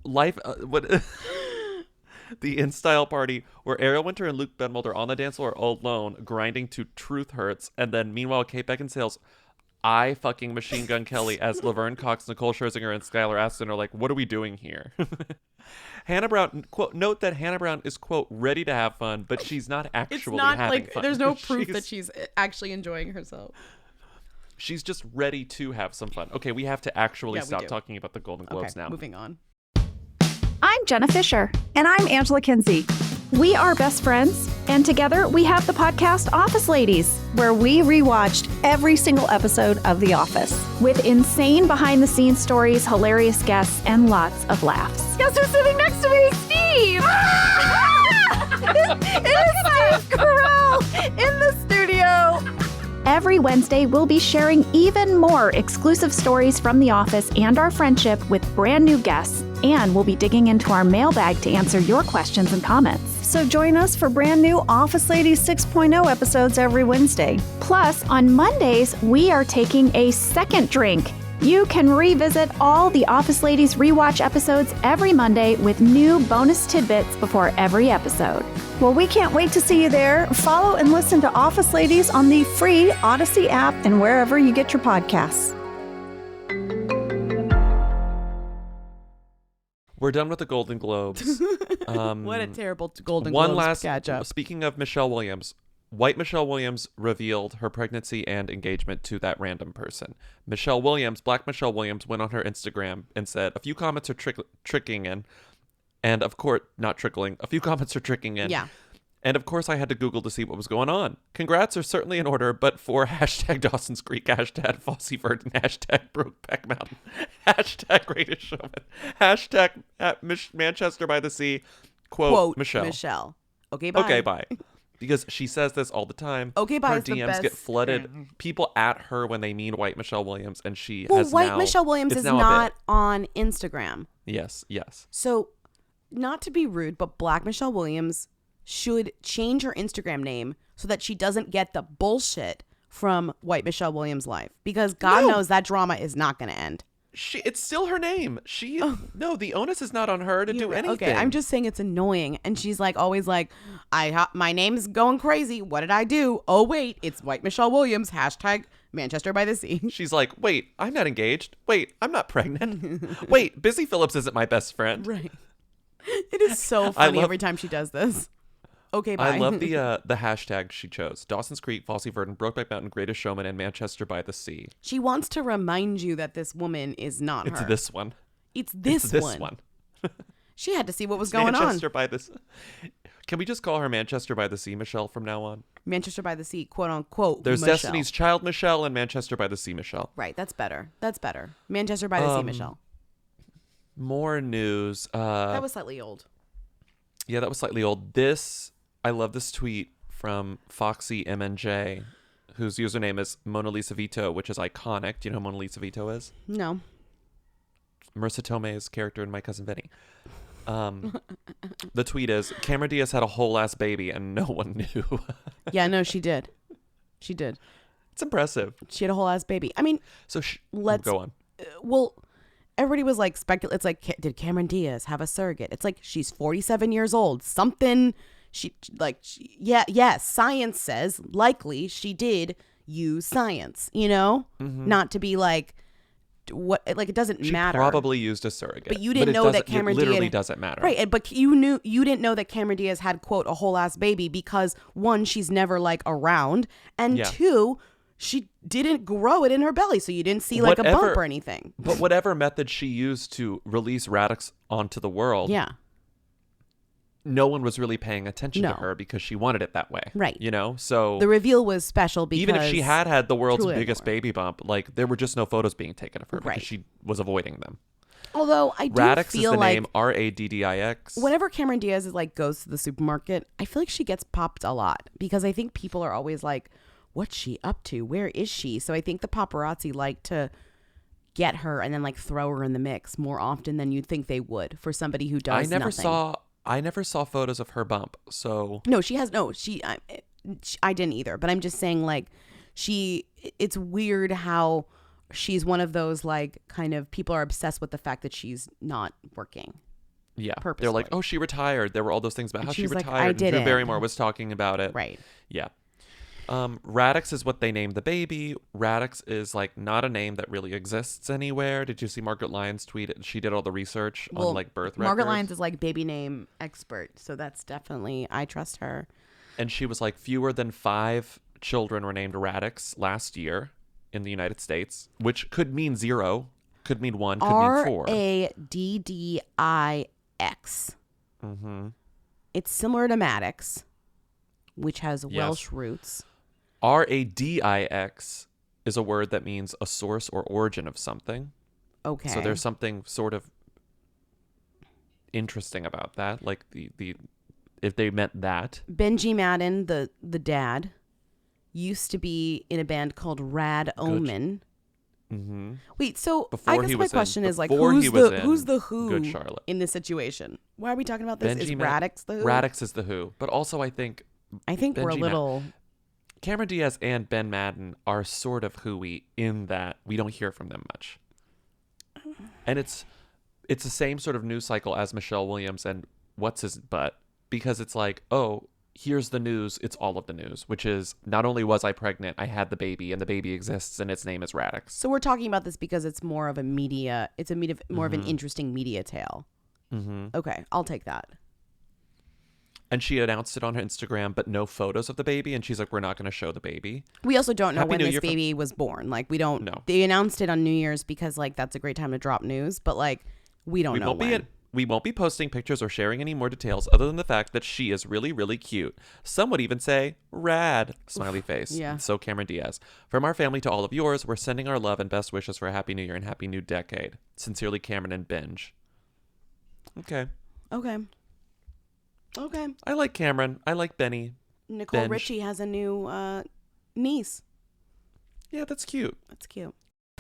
Life what the InStyle party where Ariel Winter and Luke Benwald are on the dance floor all alone grinding to Truth Hurts, and then meanwhile Kate Beckinsale's I fucking Machine Gun Kelly as Laverne Cox, Nicole Scherzinger, and Skylar Astin are like, what are we doing here? Hannah Brown, quote, note that Hannah Brown is, quote, ready to have fun, but she's not actually having fun. There's no proof that she's actually enjoying herself. She's just ready to have some fun. Okay, we have to actually stop talking about the Golden Globes now. Moving on. I'm Jenna Fisher. And I'm Angela Kinsey. We are best friends, and together we have the podcast Office Ladies, where we rewatched every single episode of The Office with insane behind-the-scenes stories, hilarious guests, and lots of laughs. Guess who's sitting next to me? Steve! It is Steve Carell in the studio. Every Wednesday, we'll be sharing even more exclusive stories from The Office and our friendship with brand new guests, and we'll be digging into our mailbag to answer your questions and comments. So join us for brand new Office Ladies 6.0 episodes every Wednesday. Plus, on Mondays, we are taking a second drink. You can revisit all the Office Ladies rewatch episodes every Monday with new bonus tidbits before every episode. Well, we can't wait to see you there. Follow and listen to Office Ladies on the free Odyssey app and wherever you get your podcasts. We're done with the Golden Globes. What a terrible Golden One Globes last catch up. Speaking of Michelle Williams, white Michelle Williams revealed her pregnancy and engagement to that random person. Black Michelle Williams went on her Instagram and said, a few comments are tricking in. And of course, not trickling. A few comments are tricking in. Yeah. And of course, I had to Google to see what was going on. Congrats are certainly in order, but for hashtag Dawson's Creek, hashtag Fosse Verdon, hashtag Brokeback Mountain, hashtag Greatest Showman, hashtag at Manchester by the Sea, quote Michelle. Okay, bye. Okay, bye. Because she says this all the time. Okay, bye. Her is the DMs best. get flooded. People at her when they mean white Michelle Williams, and she Well, has white now, Michelle Williams it's is now a not bit. on Instagram. Yes. So, not to be rude, but Black Michelle Williams should change her Instagram name so that she doesn't get the bullshit from white Michelle Williams' life. Because God knows that drama is not going to end. It's still her name. No, the onus is not on her to do anything. Okay, I'm just saying it's annoying. And she's like, always like, my name's going crazy. What did I do? Oh, wait, it's white Michelle Williams, hashtag Manchester by the Sea. She's like, wait, I'm not engaged. Wait, I'm not pregnant. Wait, Busy Phillips isn't my best friend. Right. It is so funny every time she does this. Okay, bye. I love the hashtag she chose. Dawson's Creek, Fosse Verdon, Brokeback Mountain, Greatest Showman, and Manchester by the Sea. She wants to remind you that this woman is not her. It's this one. It's this one. She had to see what was going Manchester on. by the Sea. Can we just call her Manchester by the Sea Michelle from now on? Manchester by the Sea, quote unquote. There's Michelle. Destiny's Child Michelle and Manchester by the Sea Michelle. Right, that's better. Manchester by the Sea Michelle. More news. That was slightly old. Yeah, that was slightly old. I love this tweet from Foxy MNJ, whose username is Mona Lisa Vito, which is iconic. Do you know who Mona Lisa Vito is? No. Marissa Tomei's character in My Cousin Vinny. The tweet is, Cameron Diaz had a whole ass baby and no one knew. Yeah, no, she did. She did. It's impressive. She had a whole ass baby. I mean, so let's go on. Well, everybody was like It's like, did Cameron Diaz have a surrogate? It's like, she's 47 years old. Something yes, science says likely she did use science, you know? Not to be like, what, like, it doesn't matter. She probably used a surrogate. But you didn't know that Cameron Diaz... It literally doesn't matter. Right, but you didn't know that Cameron Diaz had, quote, a whole ass baby because, one, she's never, like, around, and two, she didn't grow it in her belly, so you didn't see, like, a bump or anything. But whatever method she used to release Raddix onto the world... Yeah. No one was really paying attention to her because she wanted it that way. Right. You know? So the reveal was special because even if she had the world's biggest baby bump, like, there were just no photos being taken of her because she was avoiding them. Although I do Raddix feel is the like name, Raddix. Whenever Cameron Diaz is like goes to the supermarket, I feel like she gets popped a lot because I think people are always like, what's she up to? Where is she? So I think the paparazzi like to get her and then like throw her in the mix more often than you'd think they would for somebody who does nothing. I never saw photos of her bump, so... No, I didn't either, but I'm just saying, like, it's weird how she's one of those, like, kind of, people are obsessed with the fact that she's not working. Yeah. Purposefully. They're like, oh, she retired. There were all those things about how she retired. Like, I didn't. Drew Barrymore was talking about it. Right. Yeah. Raddix is what they named the baby. Raddix is like not a name that really exists anywhere. Did you see Margaret Lyons tweet it? She did all the research on like birth records. Margaret Lyons is like baby name expert, so that's definitely, I trust her. And she was like, fewer than 5 children were named Raddix last year in the United States, which could mean 0, could mean 1, could mean 4. Raddix. It's similar to Maddox, which has Welsh roots. Raddix is a word that means a source or origin of something. Okay. So there's something sort of interesting about that, like the if they meant that. Benji Madden, the dad, used to be in a band called Rad Omen. Mm-hmm. Wait, so before I guess my question is like, who's the Who Good Charlotte in this situation? Why are we talking about this? Benji is Raddix the Who? Raddix is the Who, but also I think we're a little. Cameron Diaz and Ben Madden are sort of hooey in that we don't hear from them much, and it's the same sort of news cycle as Michelle Williams and what's his butt, because it's like, oh, here's the news. It's all of the news, which is not only was I pregnant, I had the baby, and the baby exists, and its name is Raddix. So we're talking about this because it's more of a media. It's more of an interesting media tale. Mm-hmm. Okay, I'll take that. And she announced it on her Instagram, but no photos of the baby. And she's like, we're not going to show the baby. We also don't know Happy when New this Year baby was born. Like, we don't know. They announced it on New Year's because, like, that's a great time to drop news. But, like, we don't know when. We won't be posting pictures or sharing any more details other than the fact that she is really, really cute. Some would even say, rad, smiley face. Yeah. So Cameron Diaz. From our family to all of yours, we're sending our love and best wishes for a Happy New Year and Happy New Decade. Sincerely, Cameron and Binge. Okay. I like Cameron. I like Benny. Nicole Benj. Richie has a new niece. Yeah, that's cute. That's cute.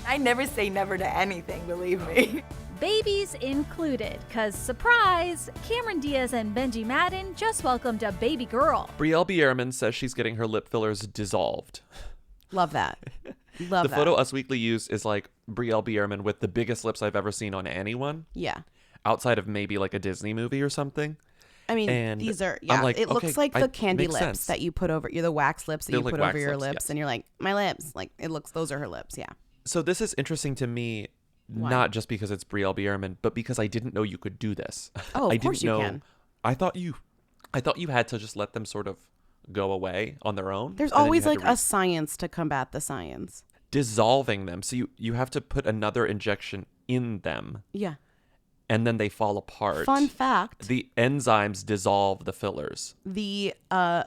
I never say never to anything, believe me. Babies included, because surprise, Cameron Diaz and Benji Madden just welcomed a baby girl. Brielle Biermann says she's getting her lip fillers dissolved. Love that. Love the that. photo Us Weekly used is like Brielle Biermann with the biggest lips I've ever seen on anyone. Yeah. Outside of maybe like a Disney movie or something. I mean, and these are, I'm like, it looks like the candy makes lips sense. that you put over, the wax lips that They're you like put over wax your lips, lips, yes. and you're like, my lips. Like, those are her lips, yeah. So this is interesting to me, not just because it's Brielle Biermann, but because I didn't know you could do this. Oh, of course you can. I thought you had to just let them sort of go away on their own. There's always like a science to combat the science. Dissolving them. So you have to put another injection in them. Yeah. And then they fall apart. Fun fact. The enzymes dissolve the fillers. The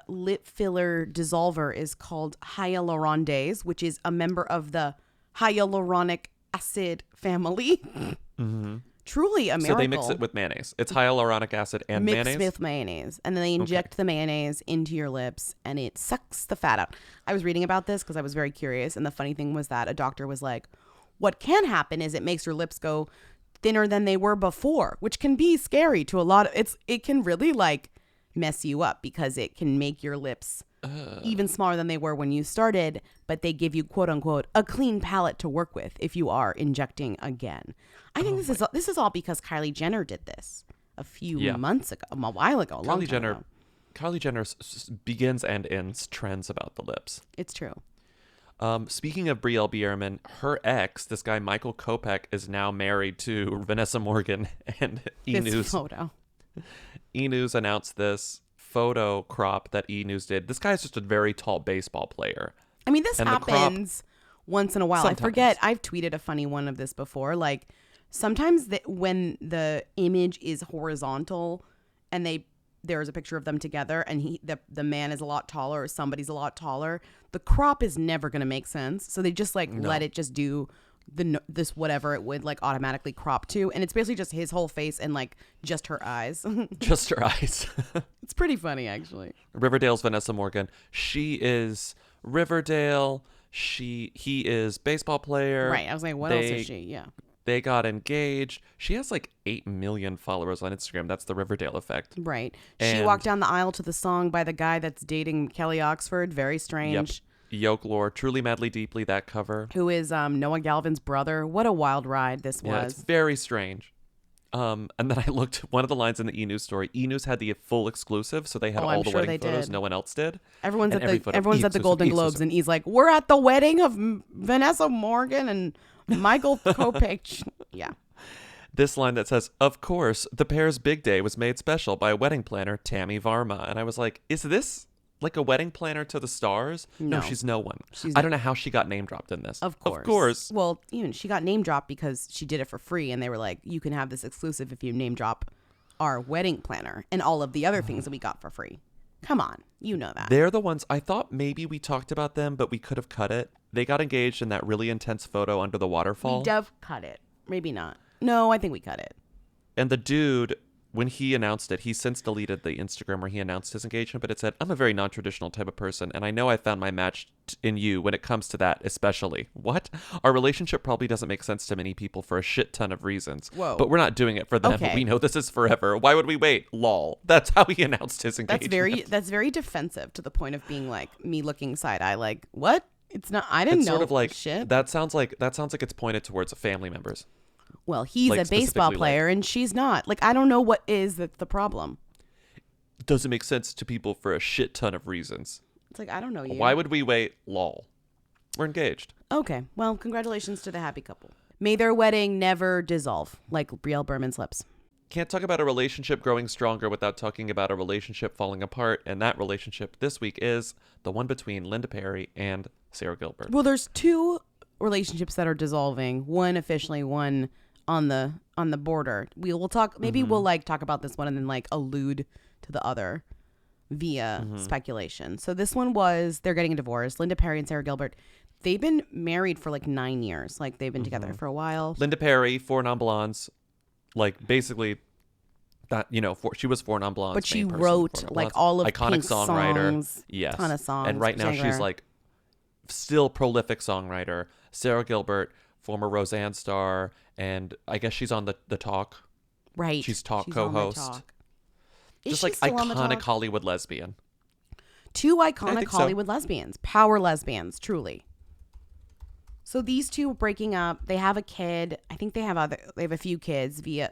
lip filler dissolver is called hyaluronidase, which is a member of the hyaluronic acid family. Mm-hmm. Truly a miracle. So they mix it with mayonnaise. It's hyaluronic acid and mayonnaise? Mixed with mayonnaise. And then they inject the mayonnaise into your lips and it sucks the fat out. I was reading about this because I was very curious. And the funny thing was that a doctor was like, what can happen is it makes your lips go thinner than they were before, which can be scary to a lot of it can really like mess you up because it can make your lips even smaller than they were when you started, but they give you quote unquote a clean palate to work with if you are injecting again. I think this is all because Kylie Jenner did this a few months ago, a while ago, a long time ago. Kylie Jenner begins and ends trends about the lips. It's true. Speaking of Brielle Biermann, her ex, this guy Michael Kopech, is now married to Vanessa Morgan, and This photo. E! News announced this photo crop that E! News did. This guy's just a very tall baseball player. I mean, this happens once in a while. Sometimes. I forget. I've tweeted a funny one of this before. Like sometimes when the image is horizontal and there's a picture of them together and the man is a lot taller or somebody's a lot taller, the crop is never going to make sense. So they just let it just do this whatever it would like automatically crop to, and it's basically just his whole face and like just her eyes. Just her eyes. It's pretty funny actually. Riverdale's Vanessa Morgan. She is Riverdale. He is baseball player. Right. I was like, what else is she? Yeah. They got engaged. She has like 8 million followers on Instagram. That's the Riverdale effect. Right. And she walked down the aisle to the song by the guy that's dating Kelly Oxford. Very strange. Yep. Yokelore, Truly Madly Deeply, that cover. Who is Noah Galvin's brother. What a wild ride this was. Yeah, it's very strange. And then I looked, one of the lines in the E! News story, E! News had the full exclusive, so they had all the wedding photos. No one else did. Everyone's at the Golden Globes, and he's like, we're at the wedding of Vanessa Morgan and Michael Kopech. Yeah. This line that says, of course, the pair's big day was made special by wedding planner Tammy Varma. And I was like, is this like a wedding planner to the stars? No, she's no one. I don't know how she got name dropped in this. Of course. Well, she got name dropped because she did it for free, and they were like, you can have this exclusive if you name drop our wedding planner and all of the other things that we got for free. Come on, you know that. They're the ones, I thought maybe we talked about them, but we could have cut it. They got engaged in that really intense photo under the waterfall. We dove cut it. Maybe not. No, I think we cut it. And the dude, when he announced it, he's since deleted the Instagram where he announced his engagement, but it said, I'm a very non-traditional type of person, and I know I found my match in you when it comes to that, especially. What? Our relationship probably doesn't make sense to many people for a shit ton of reasons. Whoa. But we're not doing it for them. Okay. We know this is forever. Why would we wait? Lol. That's how he announced his engagement. That's very defensive to the point of being like me looking side eye like, what? It's not, I didn't it's know sort of like shit. That sounds like it's pointed towards family members. Well, he's like, a baseball player and she's not. Like, I don't know what is the problem. It doesn't make sense to people for a shit ton of reasons. It's like, I don't know you. Why would we wait? Lol. We're engaged. Okay. Well, congratulations to the happy couple. May their wedding never dissolve, like Brielle Biermann's lips. Can't talk about a relationship growing stronger without talking about a relationship falling apart, and that relationship this week is the one between Linda Perry and Sara Gilbert. Well, there's two relationships that are dissolving. One officially, one on the border. We will talk. Maybe we'll like talk about this one and then like allude to the other via speculation. So this one was they're getting a divorce. Linda Perry and Sara Gilbert. They've been married for like 9 years. Like they've been together for a while. Linda Perry, Four Non Blondes, like basically that she was Four Non Blondes, but she wrote like all of iconic Pink's songwriter, songs, yes, ton of songs. and right now she's like still prolific songwriter. Sara Gilbert, former Roseanne star, and I guess she's on the Talk. Right, she's Talk she's co-host. On the Talk. Just like iconic Hollywood lesbian. Two iconic Hollywood lesbians, power lesbians, truly. So these two are breaking up. They have a kid. I think they have a few kids via.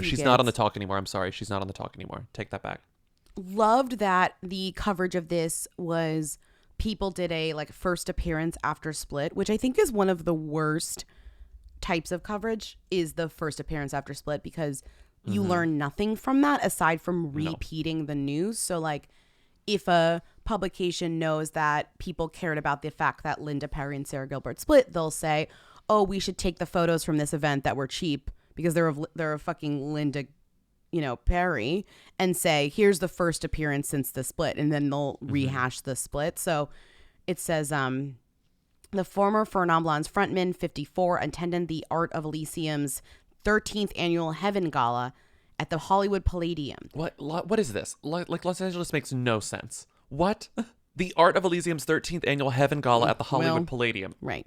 She's not on the Talk anymore. I'm sorry, she's not on the Talk anymore. Take that back. Loved that the coverage of this was people did a like first appearance after split, which I think is one of the worst types of coverage. Is the first appearance after split because you learn nothing from that aside from repeating the news. So like if a publication knows that people cared about the fact that Linda Perry and Sara Gilbert split, they'll say, oh, we should take the photos from this event that were cheap because they're of fucking Linda, Perry, and say, here's the first appearance since the split. And then they'll rehash the split. So it says, the former Four Non Blondes frontman, 54, attended the Art of Elysium's 13th annual Heaven Gala at the Hollywood Palladium. What is this? Like Los Angeles makes no sense. What? The Art of Elysium's 13th annual Heaven Gala at the Hollywood Palladium. Right.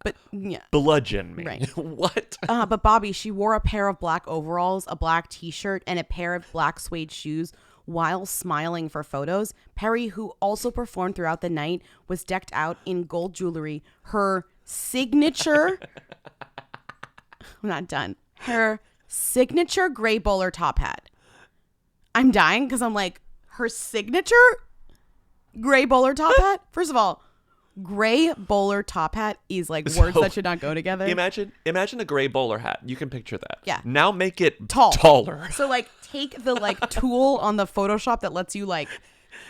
But yeah. Bludgeon me. Right. What? But Bobby, she wore a pair of black overalls, a black t-shirt, and a pair of black suede shoes while smiling for photos. Perry, who also performed throughout the night, was decked out in gold jewelry. Her signature... I'm not done. Her signature gray bowler top hat. I'm dying because I'm like, her signature gray bowler top hat? First of all, gray bowler top hat is like words that should not go together. Imagine a gray bowler hat. You can picture that. Yeah. Now make it taller. So like take the like tool on the Photoshop that lets you like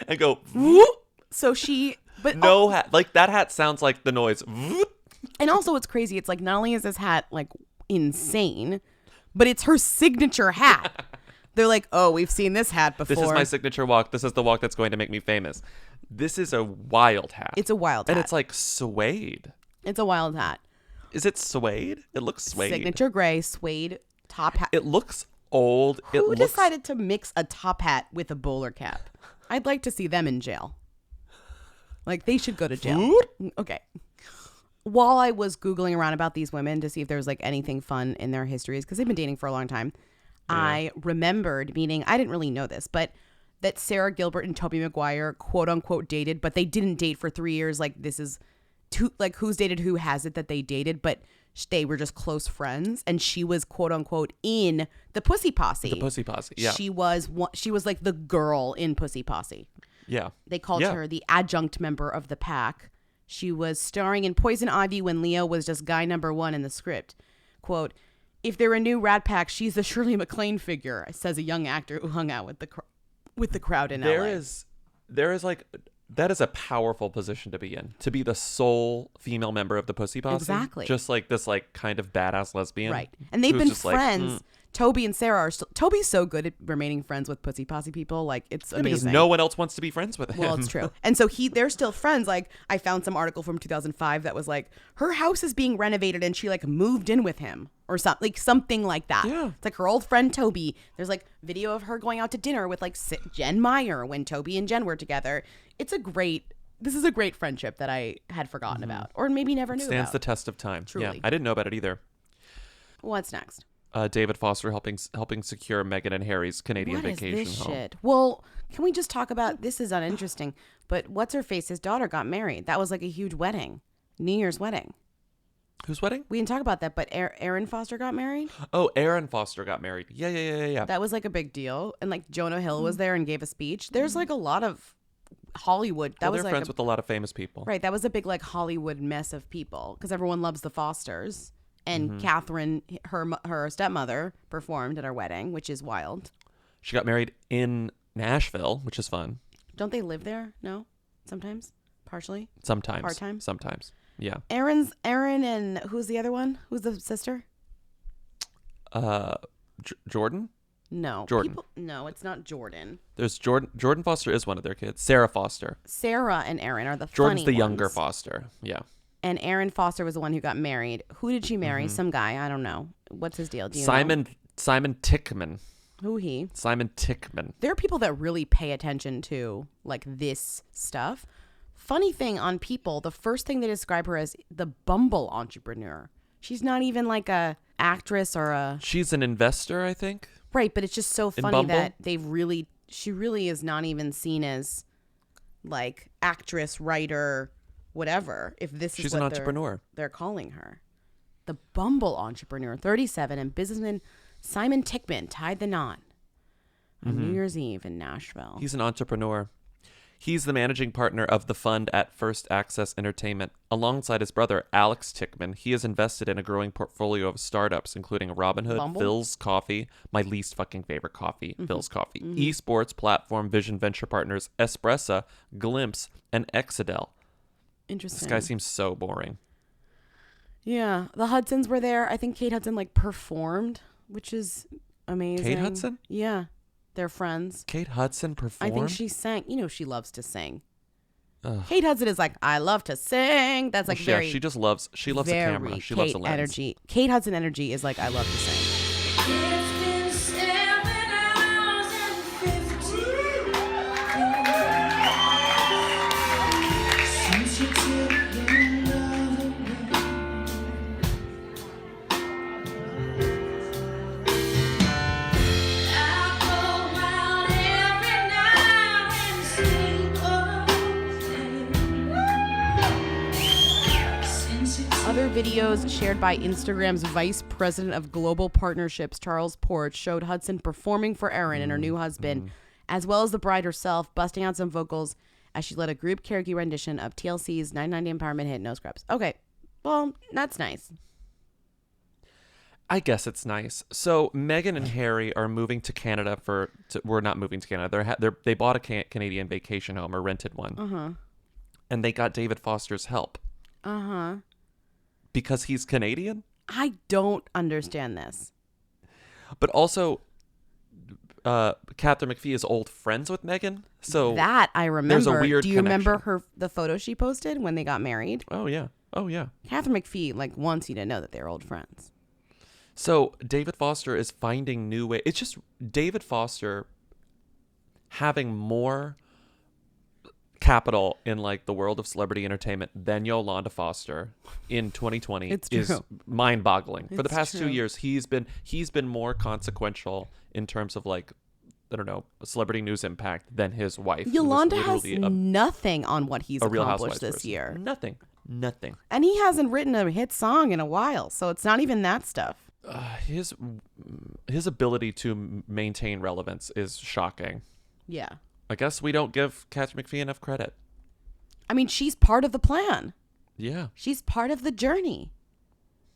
and go whoop. So she but no hat. Like that hat sounds like the noise. Whoop. And also what's crazy, it's like not only is this hat like insane, but it's her signature hat. They're like, oh, we've seen this hat before. This is my signature walk. This is the walk that's going to make me famous. This is a wild hat. It's a wild hat. And it's like suede. It's a wild hat. Is it suede? It looks suede. Signature gray suede top hat. It looks old. Who decided to mix a top hat with a bowler cap? I'd like to see them in jail. Like, they should go to jail. Okay. While I was Googling around about these women to see if there was like anything fun in their histories, because they've been dating for a long time, I remembered, meaning I didn't really know this, but that Sara Gilbert and Tobey Maguire quote unquote dated, but they didn't date for 3 years. Like this is like who's dated who has it that they dated, but they were just close friends. And she was quote unquote in the Pussy Posse. The Pussy Posse, yeah. She was like the girl in Pussy Posse. Yeah. They called her the adjunct member of the pack. She was starring in Poison Ivy when Leo was just guy number 1 in the script. Quote, if they're a new Rat Pack, she's the Shirley MacLaine figure, says a young actor who hung out with the crowd in LA. There is like, that is a powerful position to be in. To be the sole female member of the Pussy Posse. Exactly. Just like this like kind of badass lesbian. Right. And they've been friends. Toby and Sarah are Toby's so good at remaining friends with Pussy Posse people. Like, it's amazing. Because no one else wants to be friends with him. Well, it's true. And so they're still friends. Like, I found some article from 2005 that was like, her house is being renovated and she like moved in with him or something like that. Yeah. It's like her old friend Toby. There's like video of her going out to dinner with like Jen Meyer when Toby and Jen were together. This is a great friendship that I had forgotten about or maybe never knew about. Stands the test of time. Truly. Yeah, I didn't know about it either. What's next? David Foster helping secure Meghan and Harry's Canadian vacation What is this home. shit? Well, can we just talk about, this is uninteresting, but what's her face? His daughter got married. That was like a huge wedding. New Year's wedding. Whose wedding? We didn't talk about that, but Erin Foster got married. Oh, Erin Foster got married. Yeah. That was like a big deal. And like Jonah Hill was there and gave a speech. There's like a lot of Hollywood. They're friends with a lot of famous people. Right. That was a big like Hollywood mess of people because everyone loves the Fosters. And Catherine, her stepmother, performed at our wedding, which is wild. She got married in Nashville, which is fun. Don't they live there? No? Sometimes? Partially? Sometimes. Part-time? Sometimes. Yeah. Erin and who's the other one? Who's the sister? Jordyn? No. Jordyn. No, it's not Jordyn. There's Jordyn. Jordyn Foster is one of their kids. Sarah Foster. Sarah and Erin are the Jordyn's funny the ones. younger Foster. Yeah. And Erin Foster was the one who got married. Who did she marry? Some guy. I don't know. What's his deal? Do you know? Simon Tickman. Who he? Simon Tickman. There are people that really pay attention to like this stuff. Funny thing on People, the first thing they describe her as the Bumble entrepreneur. She's not even like a actress or a... She's an investor, I think. Right, but it's just so funny that she really is not even seen as like actress, writer, whatever. If this is she's what an entrepreneur, they're calling her the Bumble entrepreneur. 37 and businessman Simon Tickman tied the knot on New Year's Eve in Nashville. He's an entrepreneur. He's the managing partner of the fund at First Access Entertainment. Alongside his brother, Alex Tickman, he has invested in a growing portfolio of startups, including Robinhood, Bumble? Phil's Coffee, my least fucking favorite coffee, Phil's Coffee, esports platform Vision Venture Partners, Espressa, Glimpse, and Exadel. Interesting. This guy seems so boring. Yeah, the Hudsons were there. I think Kate Hudson like performed, which is amazing. Kate Hudson? Yeah, they're friends. Kate Hudson performed? I think she sang. You know, she loves to sing. Kate Hudson is like, I love to sing. That's like very. Yeah, she just loves. She loves a camera. She loves a lens. Energy. Kate Hudson energy is like, I love to sing. videos shared by Instagram's Vice President of Global Partnerships, Charles Porch, showed Hudson performing for Erin and her new husband, as well as the bride herself, busting out some vocals as she led a group karaoke rendition of TLC's 990 empowerment hit No Scrubs. Okay, well, that's nice. I guess it's nice. So Meghan and Harry are moving to Canada we're not moving to Canada. They bought a Canadian vacation home or rented one. And they got David Foster's help. Because he's Canadian? I don't understand this. But also, Catherine McPhee is old friends with Meghan. So that I remember. There's a weird Do you remember connection. the photo she posted when they got married? Oh, yeah. Catherine McPhee wants you to know that they're old friends. So David Foster is finding new ways. It's just David Foster having more capital in the world of celebrity entertainment than Yolanda Foster in 2020 is mind-boggling. For the past 2 years, he's been more consequential in terms of celebrity news impact than his wife. Yolanda has nothing on what he's accomplished this year. Nothing. And he hasn't written a hit song in a while, so it's not even that stuff. His ability to maintain relevance is shocking. Yeah. I guess we don't give Catherine McPhee enough credit. I mean, she's part of the plan. Yeah. She's part of the journey.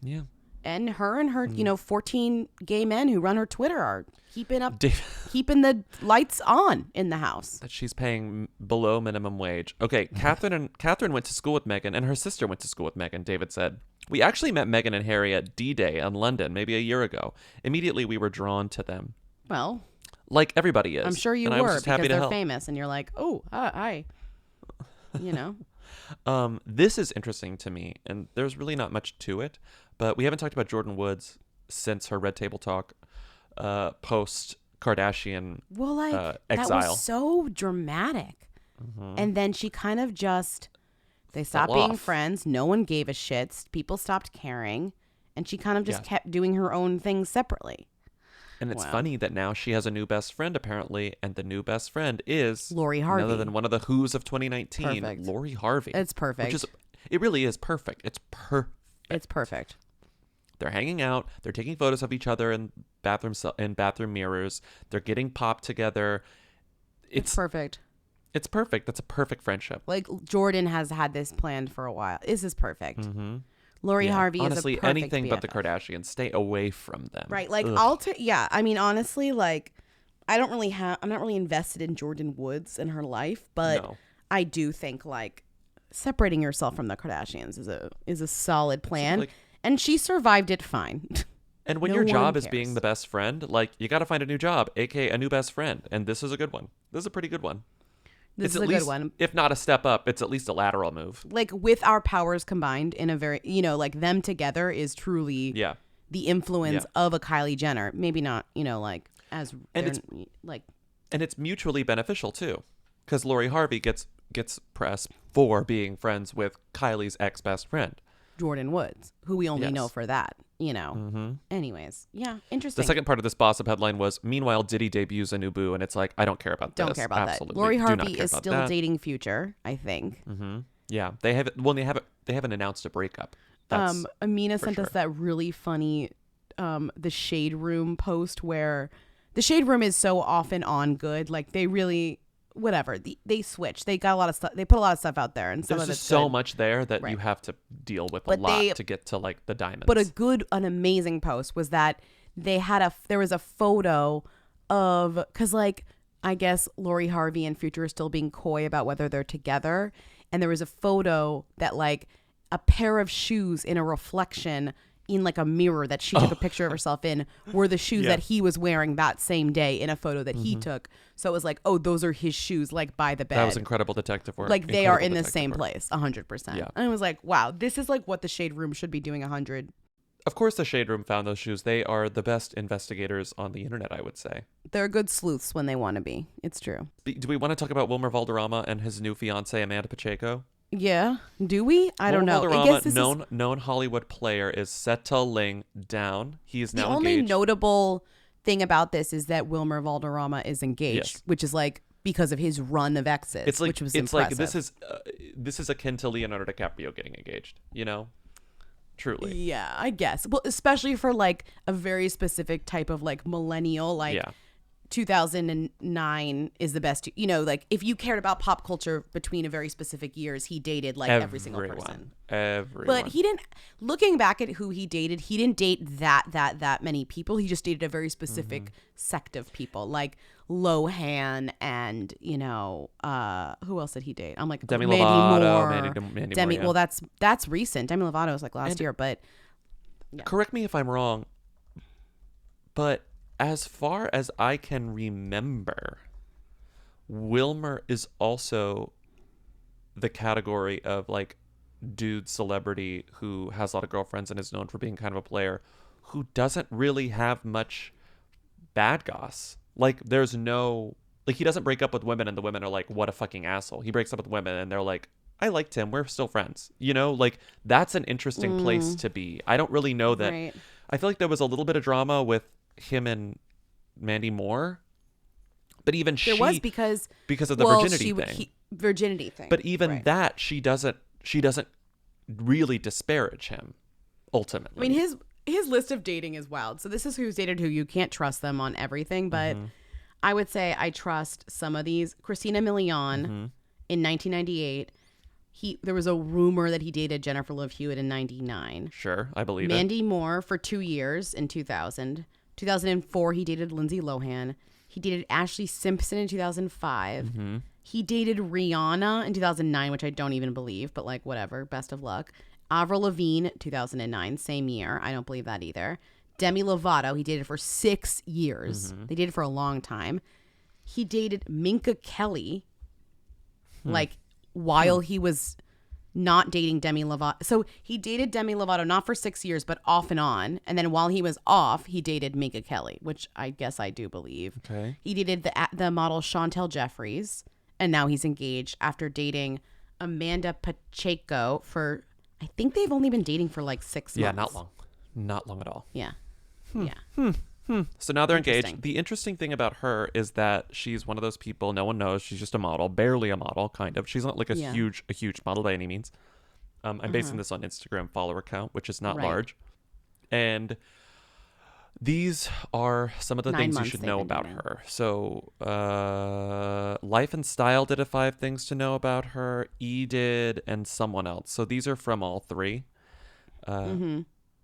Yeah. And her, 14 gay men who run her Twitter are keeping the lights on in the house. That she's paying below minimum wage. Okay, Catherine went to school with Meghan, and her sister went to school with Meghan, David said. We actually met Meghan and Harry at D-Day in London maybe a year ago. Immediately, we were drawn to them. Well, like everybody is. I'm sure you and were, I was just because happy to they're help. famous, and you're like, oh, hi. This is interesting to me, and there's really not much to it, but we haven't talked about Jordyn Woods since her Red Table Talk post Kardashian that exile. was so dramatic. And then she kind of they stopped Fell being off. friends. No one gave a shit. People stopped caring. And she kind of just kept doing her own things separately. And it's Wow. funny that now she has a new best friend, apparently, and the new best friend is Lori Harvey. none other than one of the Who's of 2019, Perfect. Lori Harvey. It's perfect. It really is perfect. It's perfect. It's perfect. They're hanging out. They're taking photos of each other in bathroom mirrors. They're getting popped together. It's perfect. It's perfect. That's a perfect friendship. Jordyn has had this planned for a while. This is perfect. Lori Harvey honestly, is a perfect anything but the BFF. Kardashians. Stay away from them. Right. Ugh. I mean, honestly, I'm not really invested in Jordyn Woods and her life, but No. I do think separating yourself from the Kardashians is a solid plan. And she survived it fine. And when No your one job is cares. being the best friend, you got to find a new job, aka a new best friend. And this is a good one. This is a pretty good one. This It's is at a least, good one. If not a step up, it's at least a lateral move. With our powers combined in a very, them together is truly the influence of a Kylie Jenner. Maybe not, as And and it's mutually beneficial too, because Lori Harvey gets press for being friends with Kylie's ex-best friend. Jordyn Woods, who we only Yes. know for that, Anyways, interesting. The second part of this Boss Up headline was, meanwhile, Diddy debuts a new boo, and it's I don't care about Don't this. care about Absolutely that. Lori do not Harvey care is about still that. dating Future, I think. Yeah, they haven't announced a breakup. That's Amina for sent us sure. that really funny the Shade Room post where the Shade Room is so often on good. They really they switch. They got a lot of stuff. They put a lot of stuff out there, and some There's of just it's so good. much there that Right. you have to deal with But a lot they- to get to the diamonds. But an amazing post was that there was a photo of, because I guess Lori Harvey and Future are still being coy about whether they're together, and there was a photo that a pair of shoes in a reflection in a mirror that she took a picture of herself in were the shoes Yeah. that he was wearing that same day in a photo that he took. So it was those are his shoes by the bed. That was incredible detective work. They are Incredible in the detective same work. place 100%. Yeah. And I was wow, this is what the Shade Room should be doing 100. Of course, the Shade Room found those shoes. They are the best investigators on the internet, I would say. They're good sleuths when they want to be. It's true. Do we want to talk about Wilmer Valderrama and his new fiancée, Amanda Pacheco? Yeah. Do we? I don't know. Wilmer I Valderrama, guess this is known Hollywood player, is settling down. He is the now only engaged. notable thing about this is that Wilmer Valderrama is engaged, Yes. which is because of his run of exes, It's which was it's impressive. this is akin to Leonardo DiCaprio getting engaged. truly. Yeah, I guess. Well, especially for like a very specific type of like millennial, like Yeah. 2009 is the best. You know, like if you cared about pop culture between a very specific years, he dated like every single person. Everyone. But he didn't. Looking back at who he dated, he didn't date that many people. He just dated a very specific sect of people, like Lohan and who else did he date? I'm like Demi Mandy Lovato, Moore. Mandy Moore, yeah. Well, that's recent. Demi Lovato was like last year, but yeah. Correct me if I'm wrong, but as far as I can remember, Wilmer is also the category of like dude celebrity who has a lot of girlfriends and is known for being kind of a player who doesn't really have much bad goss. Like there's no, like he doesn't break up with women and the women are like, what a fucking asshole. He breaks up with women and they're like, I liked him. We're still friends. You know, like that's an interesting place to be. I don't really know that. Right. I feel like there was a little bit of drama with him and Mandy Moore, but even there was because of the virginity thing. But even that, she doesn't really disparage him. Ultimately, I mean, his list of dating is wild. So this is who's dated who. You can't trust them on everything, but I would say I trust some of these. Christina Milian in 1998. There was a rumor that he dated Jennifer Love Hewitt in 99. Sure, I believe Mandy Moore for 2 years in 2000. 2004, he dated Lindsay Lohan. He dated Ashley Simpson in 2005. He dated Rihanna in 2009, which I don't even believe, but like whatever, best of luck. Avril Lavigne, 2009, same year. I don't believe that either. Demi Lovato, he dated for 6 years. They dated for a long time. He dated Minka Kelly, like while he was not dating Demi Lovato. So he dated Demi Lovato not for 6 years, but off and on. And then while he was off, he dated Minka Kelly, which I guess I do believe. Okay. He dated the model Chantel Jeffries, and now he's engaged after dating Amanda Pacheco for, I think they've only been dating for like 6 months. Yeah, not long. Not long at all. Yeah. Yeah. So now they're engaged. The interesting thing about her is that she's one of those people no one knows. She's just a model, barely a model, kind of. She's not like a huge model by any means. I'm basing this on Instagram follower count, which is not large. And these are some of the things you should know about her. So Life and Style did a 5 things to know about her. E did, and someone else. So these are from all three.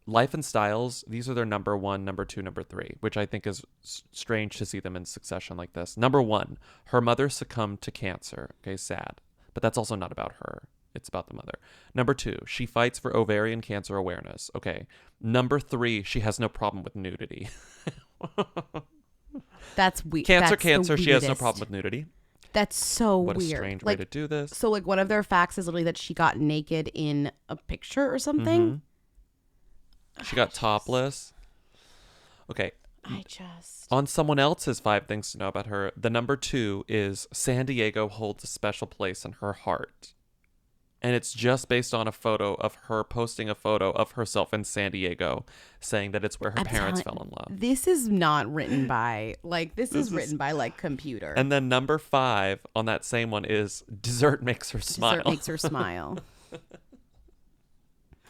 Life and Styles, these are their number 1, number 2, number 3, which I think is strange to see them in succession like this. Number 1, her mother succumbed to cancer. Okay, sad. But that's also not about her. It's about the mother. Number 2, she fights for ovarian cancer awareness. Okay. Number 3, she has no problem with nudity. That's weird. Cancer, she has no problem with nudity. That's so what weird. What a strange way to do this. So like one of their facts is literally that she got naked in a picture or something. She got topless. Okay. On someone else's 5 things to know about her, the number 2 is San Diego holds a special place in her heart. And it's just based on a photo of her posting a photo of herself in San Diego saying that it's where her parents fell in love. This is not written by, like, this is written by, like, computer. And then number 5 on that same one is dessert makes her smile. Dessert makes her smile.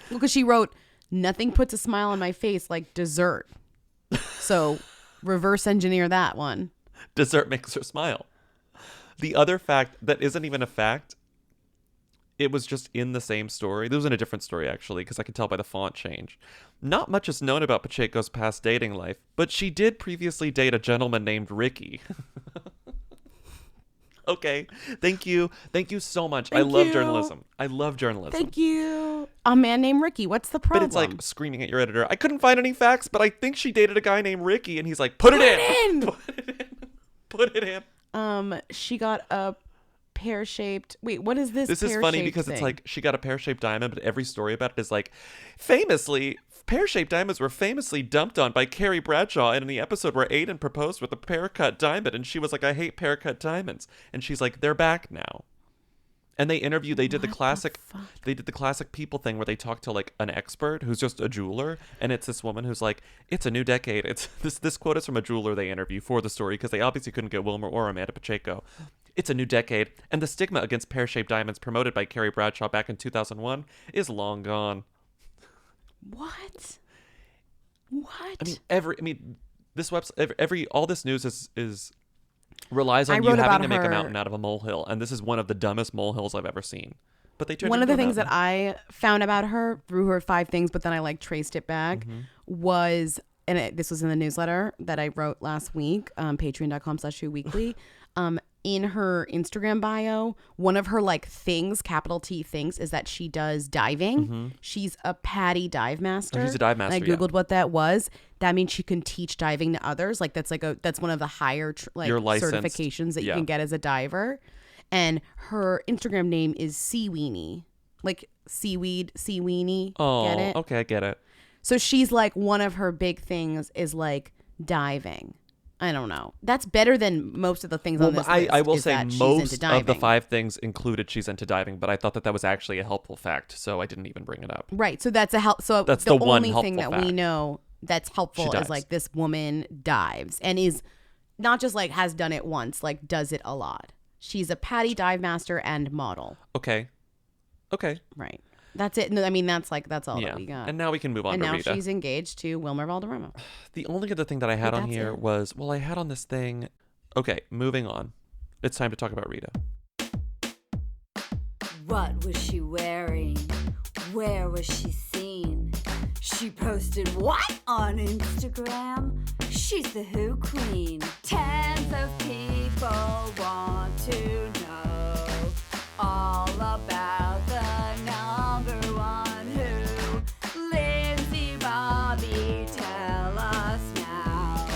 Because she wrote, nothing puts a smile on my face like dessert. So reverse engineer that one. Dessert makes her smile. The other fact that isn't even a fact, it was just in the same story. This was in a different story, actually, because I could tell by the font change. Not much is known about Pacheco's past dating life, but she did previously date a gentleman named Ricky. Okay. Thank you. Thank you so much. I love journalism. I love journalism. Thank you. A man named Ricky. What's the problem? But it's like screaming at your editor. I couldn't find any facts, but I think she dated a guy named Ricky. And he's like, put it in. Put it in. She got a pear-shaped. Wait, what is this? This is funny because it's like she got a pear-shaped diamond, but every story about it is like, famously, pear-shaped diamonds were famously dumped on by Carrie Bradshaw in the episode where Aiden proposed with a pear-cut diamond, and she was like, I hate pear-cut diamonds. And she's like, they're back now. And they did the classic people thing where they talk to like an expert who's just a jeweler, and it's this woman who's like, it's a new decade. It's this quote is from a jeweler they interview for the story because they obviously couldn't get Wilmer or Amanda Pacheco. It's a new decade, and the stigma against pear-shaped diamonds promoted by Carrie Bradshaw back in 2001 is long gone. What? I mean, this website, all this news is relies I on you wrote having about to make a her- mountain out of a molehill, and this is one of the dumbest molehills I've ever seen. But they turned One it of the into a things that mountain. I found about her through her 5 things, but then I like traced it back, was, and this was in the newsletter that I wrote last week, patreon.com/weekly. In her Instagram bio, one of her like things, capital T things, is that she does diving. She's a PADI dive master. Oh, she's a dive master, And I googled what that was. That means she can teach diving to others. Like that's one of the higher You're licensed. certifications that you Yeah. can get as a diver. And her Instagram name is Seaweenie, like seaweed, Seaweenie. Oh, Get it? okay, I get it. So she's like, one of her big things is like diving. I don't know. That's better than most of the things on this list. I will is say that she's most into diving. of the 5 things included she's into diving, but I thought that was actually a helpful fact, so I didn't even bring it up. Right. So that's a help. So That's the the one only thing that helpful we fact. know that's helpful She is dives. like this woman dives and is not just like has done it once, like does it a lot. She's a PADI dive master and model. Okay. Right. That's it. No, I mean, that's all Yeah. that we got. And now we can move on and to now Rita. she's engaged to Wilmer Valderrama. The only other thing that I had But on that's here it. was, I had on this thing. Okay, moving on. It's time to talk about Rita. What was she wearing? Where was she seen? She posted what on Instagram? She's the Who Queen. Tens of people want to know all about the number one Who. Lindsay, Bobby, tell us now.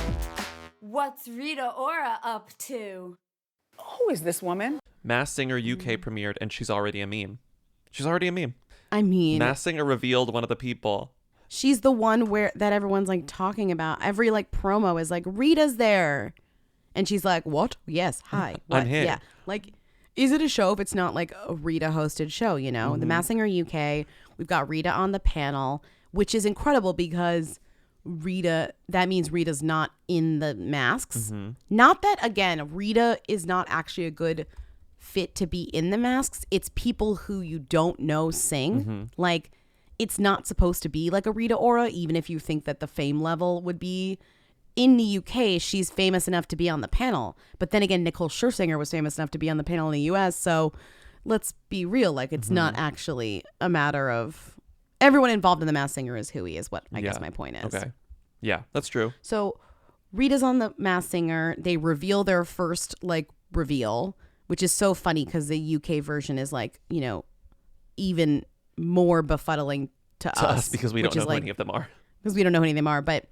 What's Rita Ora up to? Who is this woman? Masked Singer UK premiered, and she's already a meme. I mean, Masked Singer revealed one of the people. she's the one that everyone's like talking about. Every like promo is like, Rita's there. And she's like, what? Yes. Hi. What? I'm here. Yeah. Like, is it a show if it's not like a Rita hosted show, you know? The Masked Singer UK, we've got Rita on the panel, which is incredible because that means Rita's not in the masks. Not that, again, Rita is not actually a good fit to be in the masks. It's people who you don't know sing. Like, it's not supposed to be like a Rita Ora, even if you think that the fame level would be. In the UK, she's famous enough to be on the panel. But then again, Nicole Scherzinger was famous enough to be on the panel in the US. So let's be real. Like, it's not actually a matter of everyone involved in the Masked Singer is who he is, what I guess my point is. Okay. Yeah, that's true. So Rita's on the Masked Singer. They reveal their first like reveal, which is so funny because the UK version is like, you know, even more befuddling to us because we don't which know is who like, any of them are. Because we don't know who any of them are. But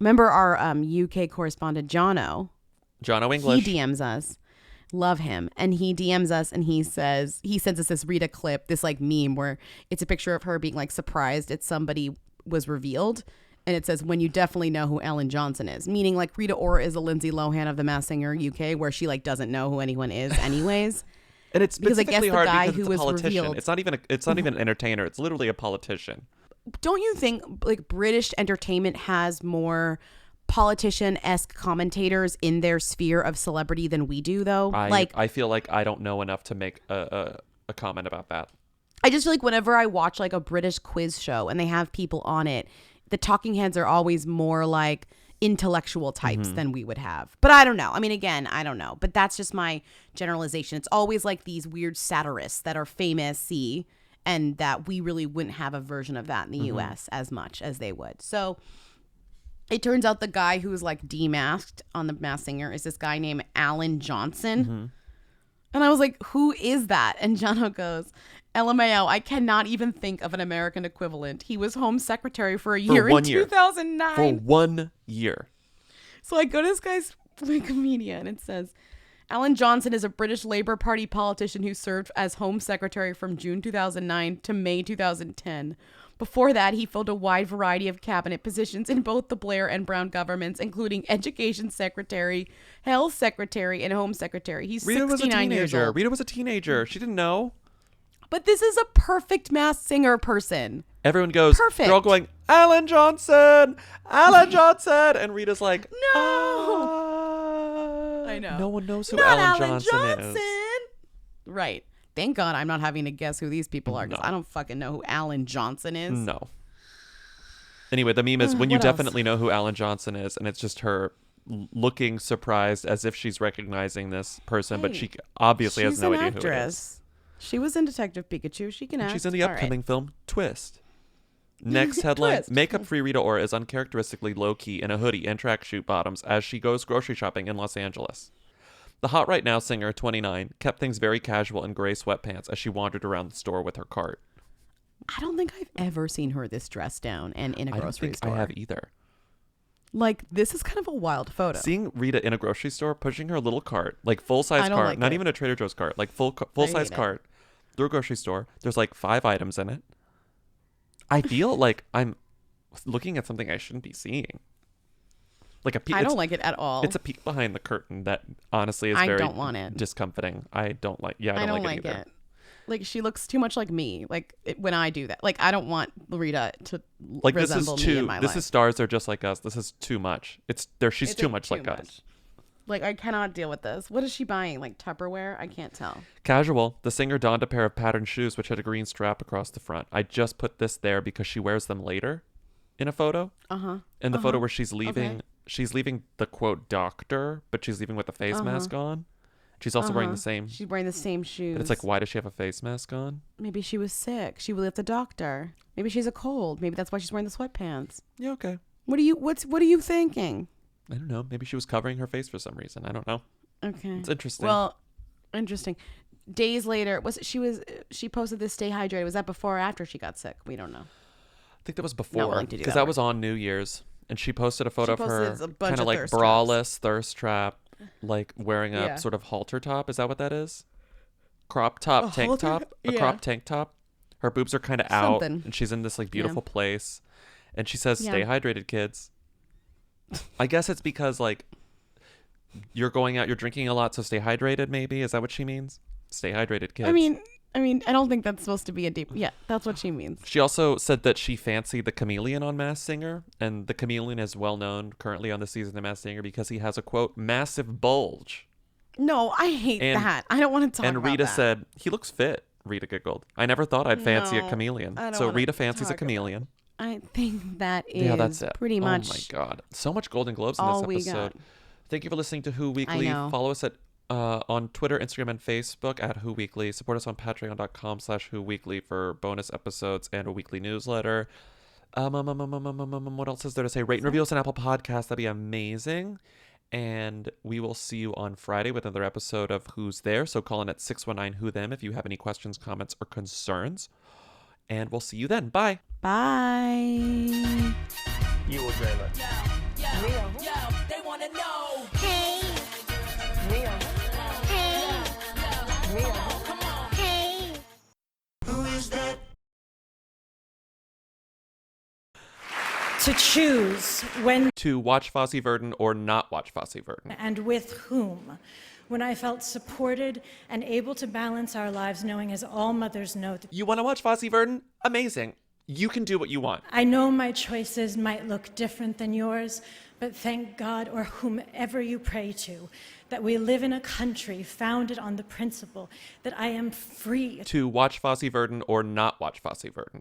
remember our UK correspondent, Jono English. He DMs us. Love him. And he DMs us and he sends us this Rita clip, this like meme where it's a picture of her being like surprised that somebody was revealed. And it says, when you definitely know who Ellen Johnson is. Meaning like Rita Ora is the Lindsay Lohan of the Masked Singer UK, where she like doesn't know who anyone is anyways. And it's because I guess specifically the hard guy because who it's a was politician. revealed. It's not even an entertainer. It's literally a politician. Don't you think like British entertainment has more politician-esque commentators in their sphere of celebrity than we do though? I feel like I don't know enough to make a comment about that. I just feel like whenever I watch like a British quiz show and they have people on it, the talking heads are always more like intellectual types than we would have. But I don't know. I mean, again, I don't know. But that's just my generalization. It's always like these weird satirists that are famous, and that we really wouldn't have a version of that in the US as much as they would. So it turns out the guy who's like demasked on the Masked Singer is this guy named Alan Johnson. And I was like, who is that? And Jono goes, LMAO, I cannot even think of an American equivalent. He was Home Secretary for a year in 2009. For 1 year. So I go to this guy's Wikipedia and it says, Alan Johnson is a British Labour Party politician who served as Home Secretary from June 2009 to May 2010. Before that, he filled a wide variety of cabinet positions in both the Blair and Brown governments, including Education Secretary, Health Secretary, and Home Secretary. He's 69 years old. Rita was a teenager. She didn't know. But this is a perfect Masked Singer person. Everyone goes, Perfect. They're all going, Alan Johnson, Alan Johnson. And Rita's like, no. I know. No one knows who Not Alan Johnson is. Right. Thank God I'm not having to guess who these people are because I don't fucking know who Alan Johnson is. No. Anyway, the meme is when you What else? definitely know who Alan Johnson is, and it's just her looking surprised as if she's recognizing this person, but she obviously has no idea who it is. She was in Detective Pikachu. She can act. She's in the All right. upcoming film Twist. Next headline, Twist. makeup-free Rita Ora is uncharacteristically low-key in a hoodie and tracksuit bottoms as she goes grocery shopping in Los Angeles. The Hot Right Now singer, 29, kept things very casual in gray sweatpants as she wandered around the store with her cart. I don't think I've ever seen her this dressed down and in a I don't grocery think store. I have either. Like, this is kind of a wild photo. Seeing Rita in a grocery store pushing her little cart, like full-size I don't cart, like not it. even a Trader Joe's cart, like full-size hate it. cart, through a grocery store. There's like 5 items in it. I feel like I'm looking at something I shouldn't be seeing. Like a peek. I don't like it at all. It's a peek behind the curtain that honestly is I very don't want it. discomforting. I don't like. Yeah, I don't like it either. Like, she looks too much like me. Like, when I do that. Like, I don't want Rita to Like this is resemble me too. in my This life. is Stars Are Just Like Us. This is too much. It's there. She's It's too like much like us. Like, I cannot deal with this. What is she buying? Like Tupperware? I can't tell. Casual. The singer donned a pair of patterned shoes which had a green strap across the front. I just put this there because she wears them later in a photo. In the photo where she's leaving, she's leaving the quote doctor, but she's leaving with a face mask on. She's also wearing the same. She's wearing the same shoes. But it's like, why does she have a face mask on? Maybe she was sick. She was at the doctor. Maybe she's a cold. Maybe that's why she's wearing the sweatpants. Yeah, okay. What are you thinking? I don't know. Maybe she was covering her face for some reason. I don't know. Okay. It's interesting. Well, interesting. Days later, she posted this "Stay hydrated." Was that before or after she got sick? We don't know. I think that was Not before willing to do because that that was on New Year's, and she posted a photo of her posted a bunch kind of of like thirst braless thirst trap, like wearing a Yeah. sort of halter top. Is that what that is? Crop top, tank halter? top, a Yeah. crop tank top. Her boobs are kind of out, Something. and she's in this like beautiful Yeah. place, and she says, "Stay Yeah. hydrated, kids." I guess it's because like you're going out, you're drinking a lot, so stay hydrated. Maybe is that what she means? Stay hydrated, kids. I mean, I don't think that's supposed to be a deep. Yeah, that's what she means. She also said that she fancied the chameleon on Masked Singer, and the chameleon is well known currently on the season of Masked Singer because he has a quote massive bulge. No, I hate that. I don't want to talk And about Rita that. said he looks fit. Rita giggled. I never thought I'd fancy a No, chameleon. I don't So wanna Rita fancies a talk about chameleon. I think that is Yeah, that's it. pretty much. Oh my god, so much Golden Globes in all this we episode. got. Thank you for listening to Who Weekly. know. Follow us at on Twitter, Instagram, and Facebook at Who Weekly. Support us on Patreon.com/Who Weekly for bonus episodes and a weekly newsletter. What else is there to say? Rate and review us on Apple Podcasts. That'd be amazing. And we will see you on Friday with another episode of Who's There. So call in at 619-WHO-THEM if you have any questions, comments, or concerns. And we'll see you then. Bye. Bye. You will dream it. They wanna know. Hey, Hey. come on. Hey. Who is that? To choose when To watch Fosse Verdon or not watch Fosse Verdon. and with whom. When I felt supported and able to balance our lives, knowing, as all mothers know, that You want to watch Fosse Verdon? Amazing. You can do what you want. I know my choices might look different than yours, but thank God, or whomever you pray to, that we live in a country founded on the principle that I am free To watch Fosse Verdon or not watch Fosse Verdon.